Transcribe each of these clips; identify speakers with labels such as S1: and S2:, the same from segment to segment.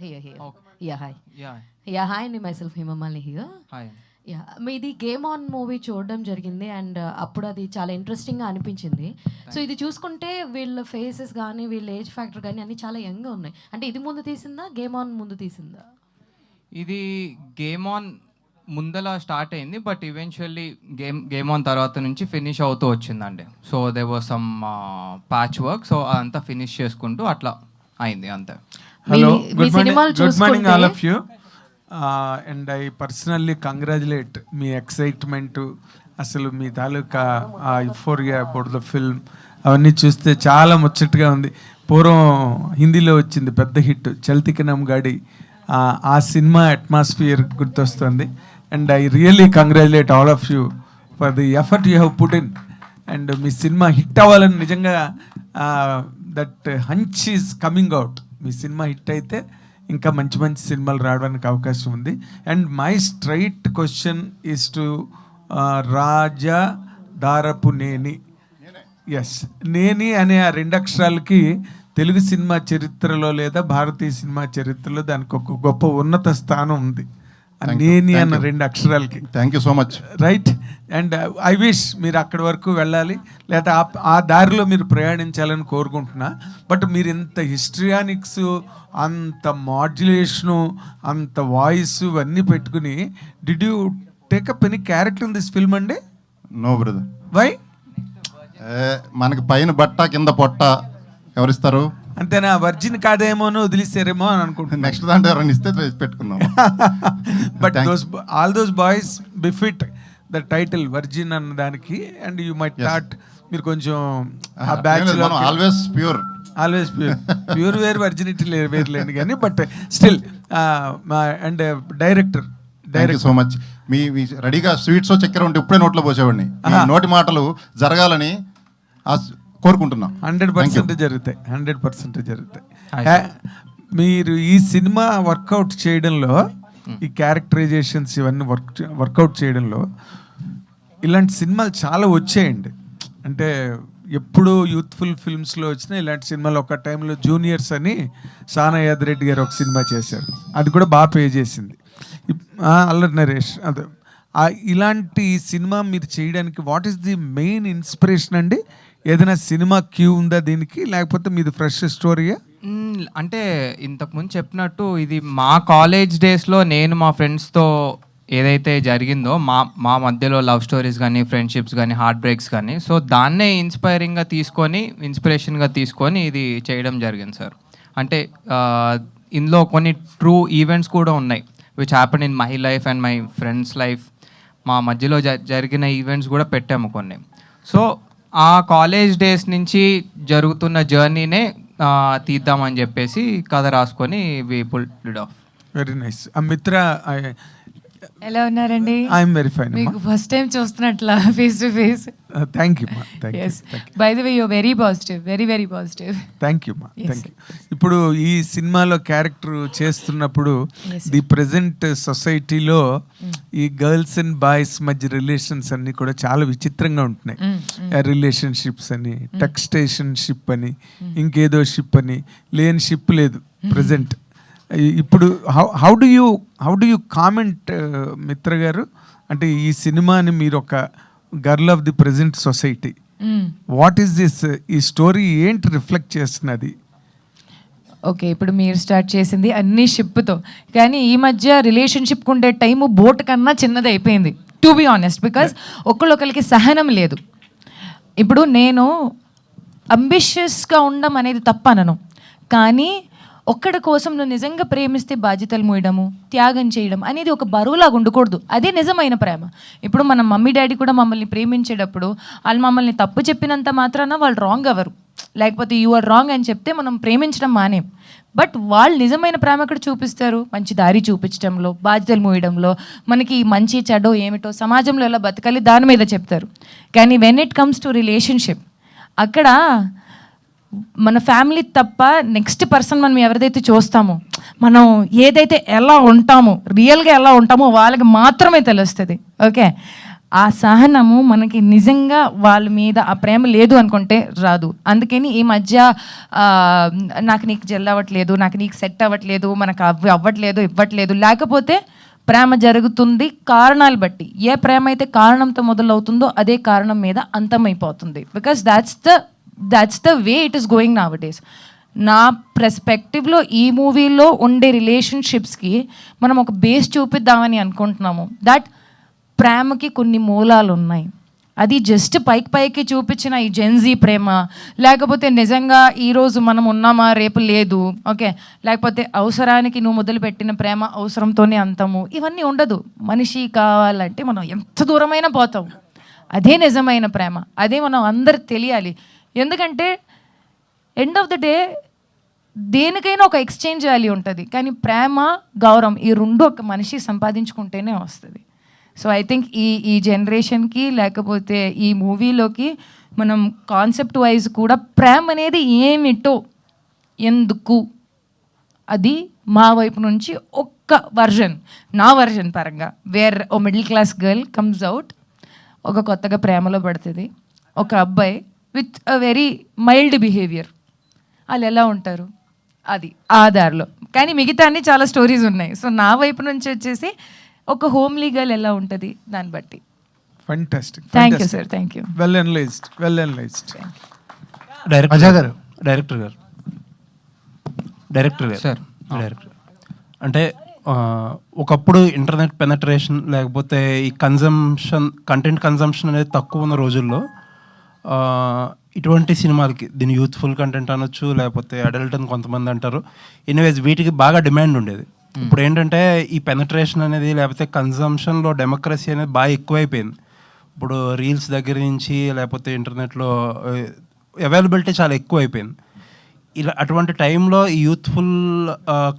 S1: Here.
S2: Okay.
S1: Yeah, hi.
S2: Yeah.
S1: Yeah, hi అండి, myself Hemamalini here.
S2: Hi.
S1: Yeah, మీది game on movie చూడడం జరిగింది and అప్పుడు అది చాలా ఇంట్రెస్టింగ్గా అనిపించింది. సో ఇది చూసుకుంటే వీళ్ళ ఫేసెస్ కానీ వీళ్ళ ఏజ్ ఫ్యాక్టర్ కానీ అన్నీ చాలా యంగ్గా ఉన్నాయి. అంటే ఇది ముందు తీసిందా, గేమ్ ఆన్ ముందు తీసిందా?
S2: ఇది గేమ్ ఆన్ ముందల స్టార్ట్ అయింది, బట్ ఈవెన్చువల్లీ గేమ్ ఆన్ తర్వాత నుంచి ఫినిష్ అవుతూ వచ్చిందండి. So they was some patch work, so అదంతా ఫినిష్ చేసుకుంటూ అట్లా అయింది అంతే.
S3: Hello,
S1: మీ సినిమాలు
S3: good morning all
S1: చూసుకుంటే
S3: of you. And I personally congratulate me excitement, అసలు మీ తాలూకా యుఫోరియా అబౌట్ ద ఫిల్మ్ అవన్నీ చూస్తే చాలా ముచ్చటగా ఉంది. పూర్వం హిందీలో వచ్చింది పెద్ద హిట్ చల్తికి నమ్గాడి, ఆ సినిమా అట్మాస్ఫియర్ గుర్తొస్తుంది. And I really congratulate all of you for the effort you have put in. And మీ సినిమా హిట్ అవ్వాలని నిజంగా that hunch is coming out. మీ సినిమా హిట్ అయితే ఇంకా మంచి మంచి సినిమాలు రావడానికి అవకాశం ఉంది. And my straight question is to Raja Darapuneni. Yes, నేని అనే ఆ రెండు అక్షరాలకి తెలుగు సినిమా చరిత్రలో లేదా భారతీయ సినిమా చరిత్రలో దానికి ఒక గొప్ప ఉన్నత స్థానం ఉంది. నేని అన్న రెండు అక్షరాలకి.
S4: Thank you so much.
S3: Right. And I wish మీరు అక్కడి వరకు వెళ్ళాలి, లేదా ఆ దారిలో మీరు ప్రయాణించాలని కోరుకుంటున్నా. బట్ మీరు ఇంత హిస్టరియానిక్స్, అంత మాడ్యులేషను, అంత వాయిస్ ఇవన్నీ పెట్టుకుని did you take up any character in this film అండి?
S4: No brother.
S3: వై?
S4: మనకి పైన బట్ట కింద పొట్ట ఎవరిస్తారు?
S3: అంతేనా? వర్జిన్ కాదేమోనో వదిలేసారేమో అని అనుకుంటున్నా.
S4: నెక్స్ట్ దాంట్లో ఎవరైనా ఇస్తే పెట్టుకుందాం.
S3: But all those boys befit the title virgin అన్న దానికి. అండ్ యూ మైట్ థాట్ మీరు కొంచెం ఆ batch
S4: always pure,
S3: always pure where virginity వేర్లేండి కానీ, but still. And director
S4: thank you so much. మీ రెడీగా స్వీట్స్ చక్కెర ఉంటే ఇప్పుడే నోట్లో పోసేవాడిని. నోటి మాటలు జరగాలని కోరుకుంటున్నాం.
S3: 100% జరుగుతాయి, 100% జరుగుతాయి. మీరు ఈ సినిమా వర్కౌట్ చేయడంలో, ఈ క్యారెక్టరైజేషన్స్ ఇవన్నీ వర్కౌట్ చేయడంలో ఇలాంటి సినిమాలు చాలా వచ్చాయండి. అంటే ఎప్పుడు యూత్ఫుల్ ఫిల్మ్స్లో వచ్చినా ఇలాంటి సినిమాలు. ఒక టైంలో జూనియర్స్ అని సానా యాదరెడ్డి గారు ఒక సినిమా చేశారు, అది కూడా బాగా పే చేసింది. అల్లరి నరేష్. అదే ఇలాంటి సినిమా మీరు చేయడానికి what is the main inspiration అండి? ఏదైనా సినిమా క్యూ ఉందా దీనికి, లేకపోతే మీది ఫ్రెష్ స్టోరీయా?
S2: అంటే ఇంతకుముందు చెప్పినట్టు ఇది మా కాలేజ్ డేస్లో నేను మా ఫ్రెండ్స్తో ఏదైతే జరిగిందో మా మధ్యలో లవ్ స్టోరీస్ కానీ, ఫ్రెండ్షిప్స్ కానీ, హార్ట్ బ్రేక్స్ కానీ, సో దాన్నే ఇన్స్పిరేషన్గా తీసుకొని ఇది చేయడం జరిగింది సార్. అంటే ఇందులో కొన్ని ట్రూ ఈవెంట్స్ కూడా ఉన్నాయి which happen in my life and my friends life. మా మధ్యలో జరిగిన ఈవెంట్స్ కూడా పెట్టాము కొన్ని. సో ఆ కాలేజ్ డేస్ నుంచి జరుగుతున్న జర్నీనే తీద్దామని చెప్పేసి కథ రాసుకొని we pulled it off.
S3: Very nice. Mitra,
S5: ఎలా ఉన్నారండి?
S3: I'm very fine.
S5: మీకు ఫస్ట్ టైం చూస్తున్నట్లా face to face.
S3: Thank you.
S5: By the way you are very positive, very very positive.
S3: Thank you. ఇప్పుడు ఈ సినిమాలో క్యారెక్టర్ చేస్తున్నప్పుడు ది ప్రెజెంట్ సొసైటీలో ఈ గర్ల్స్ అండ్ బాయ్స్ మధ్య రిలేషన్స్ అన్ని కూడా చాలా విచిత్రంగా ఉంటున్నాయి. రిలేషన్షిప్స్ అని, టెక్స్టేషన్షిప్ అని, ఇంకేదో షిప్ అని, లేని షిప్ లేదు ప్రెజెంట్. ఇప్పుడు హౌ డు యూ కామెంట్ మిత్ర గారు? అంటే ఈ సినిమాని మీరు ఒక girl of the present society, what is this, ఈ స్టోరీ ఏంటి రిఫ్లెక్ట్ చేస్తున్నది?
S5: ఓకే, ఇప్పుడు మీరు స్టార్ట్ చేసింది అన్ని షిప్తో, కానీ ఈ మధ్య రిలేషన్షిప్కి ఉండే టైము బోట్ కన్నా చిన్నది అయిపోయింది, టు బి ఆనెస్ట్. బికాస్ ఒకళ్ళొకరికి సహనం లేదు. ఇప్పుడు నేను అంబిషియస్గా ఉండడం అనేది తప్పనను, కానీ ఒక్కడి కోసం నువ్వు నిజంగా ప్రేమిస్తే బాధ్యతలు మోయడము, త్యాగం చేయడం అనేది ఒక బరువులాగా ఉండకూడదు. అదే నిజమైన ప్రేమ. ఇప్పుడు మన మమ్మీ డాడీ కూడా మమ్మల్ని ప్రేమించేటప్పుడు వాళ్ళు మమ్మల్ని తప్పు చెప్పినంత మాత్రాన వాళ్ళు రాంగ్ అవ్వరు, లేకపోతే యు ఆర్ రాంగ్ అని చెప్తే మనం ప్రేమించడం మానేం. బట్ వాళ్ళు నిజమైన ప్రేమ ఎక్కడ చూపిస్తారు? మంచి దారి చూపించడంలో, బాధ్యతలు మోయడంలో, మనకి మంచి చెడో ఏమిటో సమాజంలో ఎలా బతకాలి దాని మీద చెప్తారు. కానీ when it comes to relationship, అక్కడ మన ఫ్యామిలీ తప్ప నెక్స్ట్ పర్సన్ మనం ఎవరిదైతే చూస్తామో, మనం ఏదైతే ఎలా ఉంటామో, రియల్గా ఎలా ఉంటామో వాళ్ళకి మాత్రమే తెలుస్తుంది. ఓకే, ఆ సహనము మనకి నిజంగా వాళ్ళ మీద ఆ ప్రేమ లేదు అనుకుంటే రాదు. అందుకని ఈ మధ్య నాకు నీకు జెల్ అవ్వట్లేదు, నాకు నీకు సెట్ అవ్వట్లేదు, మనకు అవ్వట్లేదు ఇవ్వట్లేదు, లేకపోతే ప్రేమ జరుగుతుంది కారణాలు బట్టి. ఏ ప్రేమ అయితే కారణంతో మొదలవుతుందో అదే కారణం మీద అంతమైపోతుంది. Because that's the way it is going nowadays. నా పర్స్పెక్టివ్లో ఈ మూవీలో ఉండే రిలేషన్షిప్స్కి మనం ఒక బేస్ చూపిద్దామని అనుకుంటున్నాము. దట్ ప్రేమకి కొన్ని మూలాలు ఉన్నాయి. అది జస్ట్ పైకి చూపించిన ఈ జెన్జీ ప్రేమ, లేకపోతే నిజంగా ఈరోజు మనం ఉన్నామా రేపు లేదు, ఓకే, లేకపోతే అవసరానికి నువ్వు మొదలుపెట్టిన ప్రేమ అవసరంతోనే అంతము, ఇవన్నీ ఉండదు. మనిషి కావాలంటే మనం ఎంత దూరమైనా పోతాం. అదే నిజమైన ప్రేమ, అదే మనం అందరికి తెలియాలి. ఎందుకంటే ఎండ్ ఆఫ్ ద డే దేనికైనా ఒక ఎక్స్చేంజ్ వాల్యూ ఉంటుంది, కానీ ప్రేమ గౌరవం ఈ రెండు ఒక మనిషి సంపాదించుకుంటేనే వస్తుంది. సో ఐ థింక్ ఈ జనరేషన్కి లేకపోతే ఈ మూవీలోకి మనం కాన్సెప్ట్ వైజ్ కూడా ప్రేమ అనేది ఏమిటో, ఎందుకు, అది మా వైపు నుంచి ఒక్క వర్జన్, నా వర్జన్ పరంగా, వేర్ ఓ middle class girl comes out, ఒక కొత్తగా ప్రేమలో పడుతుంది ఒక అబ్బాయి with a very mild behaviour, వాళ్ళు ఎలా ఉంటారు అది ఆధార్లో. కానీ మిగతా అన్ని చాలా స్టోరీస్ ఉన్నాయి. సో నా వైపు నుంచి వచ్చేసి ఒక హోమ్లీ గర్ల్ ఎలా ఉంటుంది దాన్ని బట్టి.
S3: Fantastic.
S5: Thank you sir, thank you.
S3: Well analysed.
S6: Director గారు
S2: సార్
S6: డైరెక్టర్ అంటే ఒకప్పుడు ఇంటర్నెట్ పెనట్రేషన్ లేకపోతే ఈ కంటెంట్ కన్జంప్షన్ అనేది తక్కువ ఉన్న రోజుల్లో ఇటువంటి సినిమాలకి, దీని యూత్ఫుల్ కంటెంట్ అనొచ్చు లేకపోతే అడల్ట్ అని కొంతమంది అంటారు, ఎనీవేస్ వీటికి బాగా డిమాండ్ ఉండేది. ఇప్పుడు ఏంటంటే ఈ పెనట్రేషన్ అనేది లేకపోతే కన్జంప్షన్లో డెమోక్రసీ అనేది బాగా ఎక్కువైపోయింది. ఇప్పుడు రీల్స్ దగ్గర నుంచి లేకపోతే ఇంటర్నెట్లో అవైలబిలిటీ చాలా ఎక్కువ అయిపోయింది. ఇలా అటువంటి టైంలో ఈ యూత్ఫుల్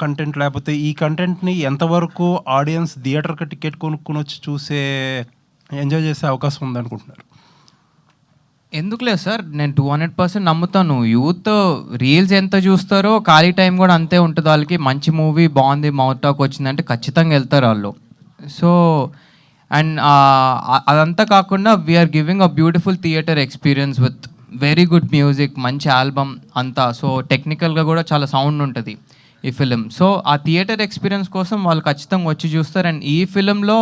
S6: కంటెంట్ లేకపోతే ఈ కంటెంట్ని ఎంతవరకు ఆడియన్స్ థియేటర్కి టికెట్ కొనుక్కొని వచ్చి ఎంజాయ్ చేసే అవకాశం ఉందనుకుంటున్నారు?
S2: ఎందుకు లేదు సార్, నేను 200% నమ్ముతాను. యూత్ రీల్స్ ఎంత చూస్తారో ఖాళీ టైం కూడా అంతే ఉంటుంది వాళ్ళకి. మంచి మూవీ బాగుంది, మౌత్ టాక్ వచ్చిందంటే ఖచ్చితంగా వెళ్తారు వాళ్ళు. సో అండ్ అదంతా కాకుండా we are giving a beautiful theatre experience with very good music, మంచి ఆల్బమ్ అంతా. సో టెక్నికల్గా కూడా చాలా సౌండ్ ఉంటుంది ఈ ఫిలిం. సో ఆ థియేటర్ ఎక్స్పీరియన్స్ కోసం వాళ్ళు ఖచ్చితంగా వచ్చి చూస్తారు. అండ్ ఈ ఫిలింలో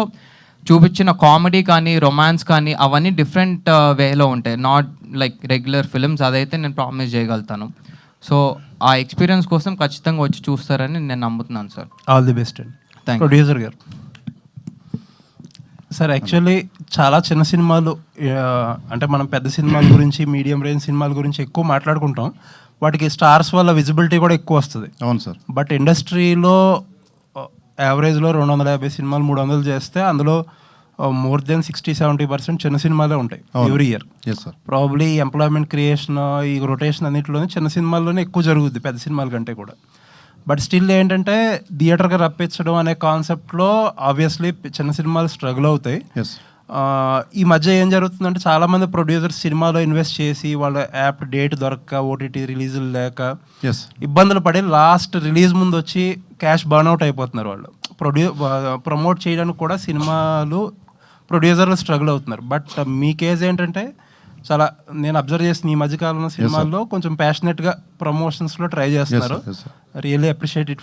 S2: చూపించిన కామెడీ కానీ రొమాన్స్ కానీ అవన్నీ డిఫరెంట్ వేలో ఉంటాయి, నాట్ లైక్ రెగ్యులర్ ఫిలిమ్స్. అదైతే నేను ప్రామిస్ చేయగలుగుతాను. సో ఆ ఎక్స్పీరియన్స్ కోసం ఖచ్చితంగా వచ్చి చూస్తారని నేను నమ్ముతున్నాను సార్.
S6: ఆల్ ది బెస్ట్ అండి.
S2: థ్యాంక్
S6: ప్రొడ్యూసర్ గారు. సార్ యాక్చువల్లీ చాలా చిన్న సినిమాలు అంటే మనం పెద్ద సినిమాల గురించి మీడియం రేంజ్ సినిమాల గురించి ఎక్కువ మాట్లాడుకుంటాం, వాటికి స్టార్స్ వల్ల విజిబిలిటీ కూడా ఎక్కువ వస్తుంది.
S4: అవును సార్.
S6: బట్ ఇండస్ట్రీలో యావరేజ్లో 250 సినిమాలు 300 చేస్తే అందులో మోర్ దెన్ 60-70% చిన్న సినిమాలే ఉంటాయి every year.
S4: Yes sir.
S6: Probably employment creation, ఈ రొటేషన్ అన్నింటిలోనే చిన్న సినిమాల్లోనే ఎక్కువ జరుగుద్ది పెద్ద సినిమాల కంటే కూడా. బట్ స్టిల్ ఏంటంటే థియేటర్గా రప్పించడం అనే కాన్సెప్ట్లో ఆబ్వియస్లీ చిన్న సినిమాలు స్ట్రగుల్ అవుతాయి.
S4: ఎస్.
S6: ఈ మధ్య ఏం జరుగుతుందంటే చాలామంది ప్రొడ్యూసర్స్ సినిమాలో ఇన్వెస్ట్ చేసి వాళ్ళ యాప్ డేట్ దొరక్క, ఓటీటీ రిలీజులు లేక
S4: ఎస్.
S6: ఇబ్బందులు పడి లాస్ట్ రిలీజ్ ముందు వచ్చి క్యాష్ బర్న్అవుట్ అయిపోతున్నారు వాళ్ళు. ప్రమోట్ చేయడానికి కూడా సినిమాలు ప్రొడ్యూసర్లు స్ట్రగుల్ అవుతున్నారు. బట్ మీ కేజ్ ఏంటంటే చాలా నేను అబ్జర్వ్ చేసిన ఈ మధ్యకాలంలో సినిమాల్లో కొంచెం ప్యాషనెట్గా ప్రమోషన్స్లో ట్రై చేస్తున్నారు. Really appreciate it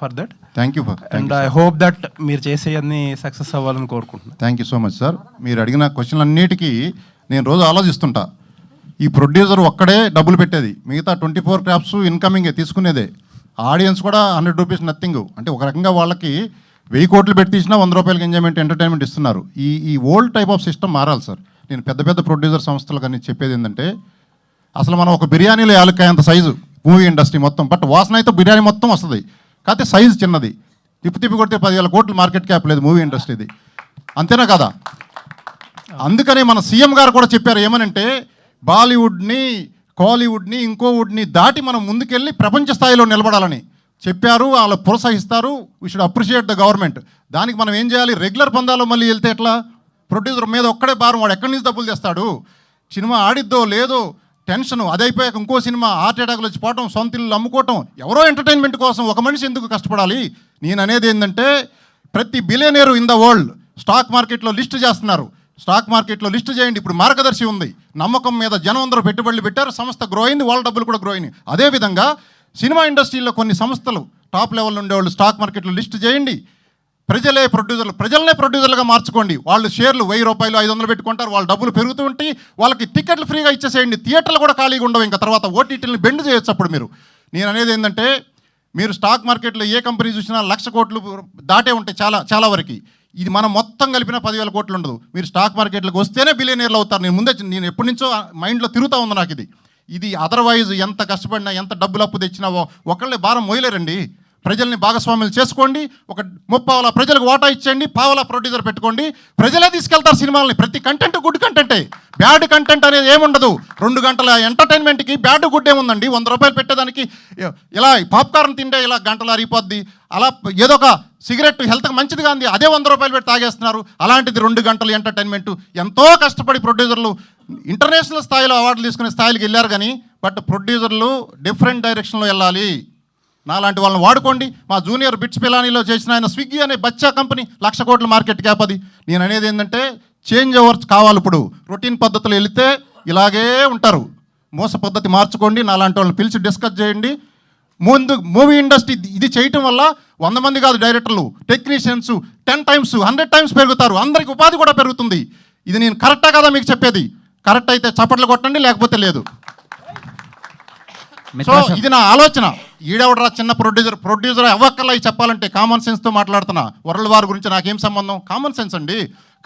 S6: for that.
S4: Thank you.
S6: And I hope that మీరు చేసే అన్ని సక్సెస్ అవ్వాలని కోరుకుంటున్నాను.
S4: Thank you so much sir. మీరు అడిగిన క్వశ్చన్లన్నిటికీ నేను రోజు ఆలోచిస్తుంటా. ఈ ప్రొడ్యూసర్ ఒక్కడే డబ్బులు పెట్టేది, మిగతా 24 క్రాప్స్ ఇన్కమింగే తీసుకునేదే. ఆడియన్స్ కూడా 100 రూపీస్ నథింగ్. అంటే ఒక రకంగా వాళ్ళకి 1000 కోట్లు పెట్టి తీసినా 100 రూపాయలకి ఎంటర్టైన్మెంట్ ఇస్తున్నారు. ఈ ఓల్డ్ టైప్ ఆఫ్ సిస్టమ్ మారాలి సార్. నేను పెద్ద పెద్ద ప్రొడ్యూసర్ సంస్థలు కానీ చెప్పేది ఏంటంటే, అసలు మనం ఒక బిర్యానీలో యాలక్కాయంత సైజు మూవీ ఇండస్ట్రీ మొత్తం, బట్ వాసన అయితే బిర్యానీ మొత్తం వస్తుంది, కాకపోతే సైజు చిన్నది. తిప్పి కొడితే 10,000 కోట్లు మార్కెట్ క్యాప్ లేదు మూవీ ఇండస్ట్రీది. అంతేనా కదా? అందుకనే మన సీఎం గారు కూడా చెప్పారు ఏమనంటే, బాలీవుడ్ని కాలీవుడ్ని ఇంకోవుడ్ని దాటి మనం ముందుకెళ్ళి ప్రపంచ స్థాయిలో నిలబడాలని చెప్పారు. వాళ్ళు ప్రోత్సహిస్తారు. We should appreciate the government. దానికి మనం ఏం చేయాలి? రెగ్యులర్ పందాలో మళ్ళీ వెళ్తే ఎట్లా? ప్రొడ్యూసర్ మీద ఒక్కడే భారం, వాడు ఎక్కడి నుంచి డబ్బులు తెస్తాడు? సినిమా ఆడిద్దో లేదో టెన్షన్, అదైపోయాక ఇంకో సినిమా హార్ట్ అటాక్లు వచ్చి పోవటం, సొంత ఇల్లు అమ్ముకోవటం, ఎవరో ఎంటర్టైన్మెంట్ కోసం ఒక మనిషి ఎందుకు కష్టపడాలి? నేను అనేది ఏంటంటే, ప్రతి billionaire in the world stock మార్కెట్లో లిస్ట్ చేస్తున్నారు. స్టాక్ మార్కెట్లో లిస్ట్ చేయండి. ఇప్పుడు మార్గదర్శి ఉంది, నమ్మకం మీద జనం అందరూ పెట్టుబడులు పెట్టారు, సంస్థ గ్రో అయింది, వాళ్ళ డబ్బులు కూడా గ్రో అయినాయి. అదేవిధంగా సినిమా ఇండస్ట్రీలో కొన్ని సంస్థలు టాప్ లెవెల్లో ఉండేవాళ్ళు స్టాక్ మార్కెట్లో లిస్ట్ చేయండి. ప్రజలనే ప్రొడ్యూసర్లుగా మార్చుకోండి. వాళ్ళు షేర్లు 1000 రూపాయలు 500 పెట్టుకుంటారు, వాళ్ళ డబ్బులు పెరుగుతూ ఉంటాయి, వాళ్ళకి టికెట్లు ఫ్రీగా ఇచ్చేసేయండి. థియేటర్లు కూడా ఖాళీగా ఉండవు. ఇంకా తర్వాత ఓటీటీలను బెండ్ చేయొచ్చు. అప్పుడు నేను అనేది ఏంటంటే, మీరు స్టాక్ మార్కెట్లో ఏ కంపెనీ చూసినా 1,00,000 కోట్లు దాటే ఉంటాయి చాలా వరకు. ఇది మనం మొత్తం కలిపిన 10,000 కోట్లు ఉండదు. మీరు స్టాక్ మార్కెట్లకు వస్తేనే బిలియనీర్లు అవుతారు. నేను ఎప్పటి నుంచో మైండ్లో తిరుగుతూ ఉంది నాకు ఇది అదర్వైజ్ ఎంత కష్టపడినా ఎంత డబ్బులు అప్పు తెచ్చినా ఒకళ్ళే భారం మోయలేరండి. ప్రజల్ని భాగస్వాములు చేసుకోండి. ఒక 30 ప్రజలకు వాటా ఇచ్చేయండి, 1/2 ప్రొడ్యూసర్ పెట్టుకోండి. ప్రజలే తీసుకెళ్తారు సినిమాలని. ప్రతి కంటెంట్ గుడ్ కంటెంటే, బ్యాడ్ కంటెంట్ అనేది ఏముండదు. 2 గంటల ఎంటర్టైన్మెంట్కి బ్యాడ్ గుడ్ ఏముందండి? 100 రూపాయలు పెట్టేదానికి ఇలా పాప్కార్న్ తింటే ఇలా గంటలు అరిగిపోద్ది. అలా ఏదో ఒక సిగరెట్ హెల్త్కి మంచిది కాదు, అదే 100 రూపాయలు పెట్టి తాగేస్తున్నారు. అలాంటిది 2 గంటలు ఎంటర్టైన్మెంట్. ఎంతో కష్టపడి ప్రొడ్యూసర్లు ఇంటర్నేషనల్ స్థాయిలో అవార్డులు తీసుకునే స్థాయికి వెళ్ళారు. కానీ ప్రొడ్యూసర్లు డిఫరెంట్ డైరెక్షన్లో వెళ్ళాలి. నాలాంటి వాళ్ళని వాడుకోండి. మా జూనియర్ బిట్స్ పిలానీలో చేసిన ఆయన స్విగ్గీ అనే బచ్చా కంపెనీ 1,00,000 కోట్ల మార్కెట్ క్యాప్ అది. నేను అనేది ఏంటంటే, చేంజ్ ఓవర్స్ కావాలి. ఇప్పుడు రొటీన్ పద్ధతులు వెళితే ఇలాగే ఉంటారు. మోస పద్ధతి మార్చుకోండి. నాలాంటి వాళ్ళని పిలిచి డిస్కస్ చేయండి. ముందు మూవీ ఇండస్ట్రీ ఇది చేయటం వల్ల 100 మంది కాదు డైరెక్టర్లు, టెక్నీషియన్స్ 10 టైమ్స్ 100 టైమ్స్ పెరుగుతారు. అందరికి ఉపాధి కూడా పెరుగుతుంది. ఇది నేను కరెక్టా కదా మీకు చెప్పేది? కరెక్ట్ అయితే చప్పట్లు కొట్టండి, లేకపోతే లేదు. సో ఇది నా ఆలోచన. ఈడెవడరా చిన్న ప్రొడ్యూసర్ అవ్వక్కర్లా చెప్పాలంటే. కామన్ సెన్స్తో మాట్లాడుతున్నా. వరల్డ్ వార్ గురించి నాకేం సంబంధం? కామన్ సెన్స్ అండి.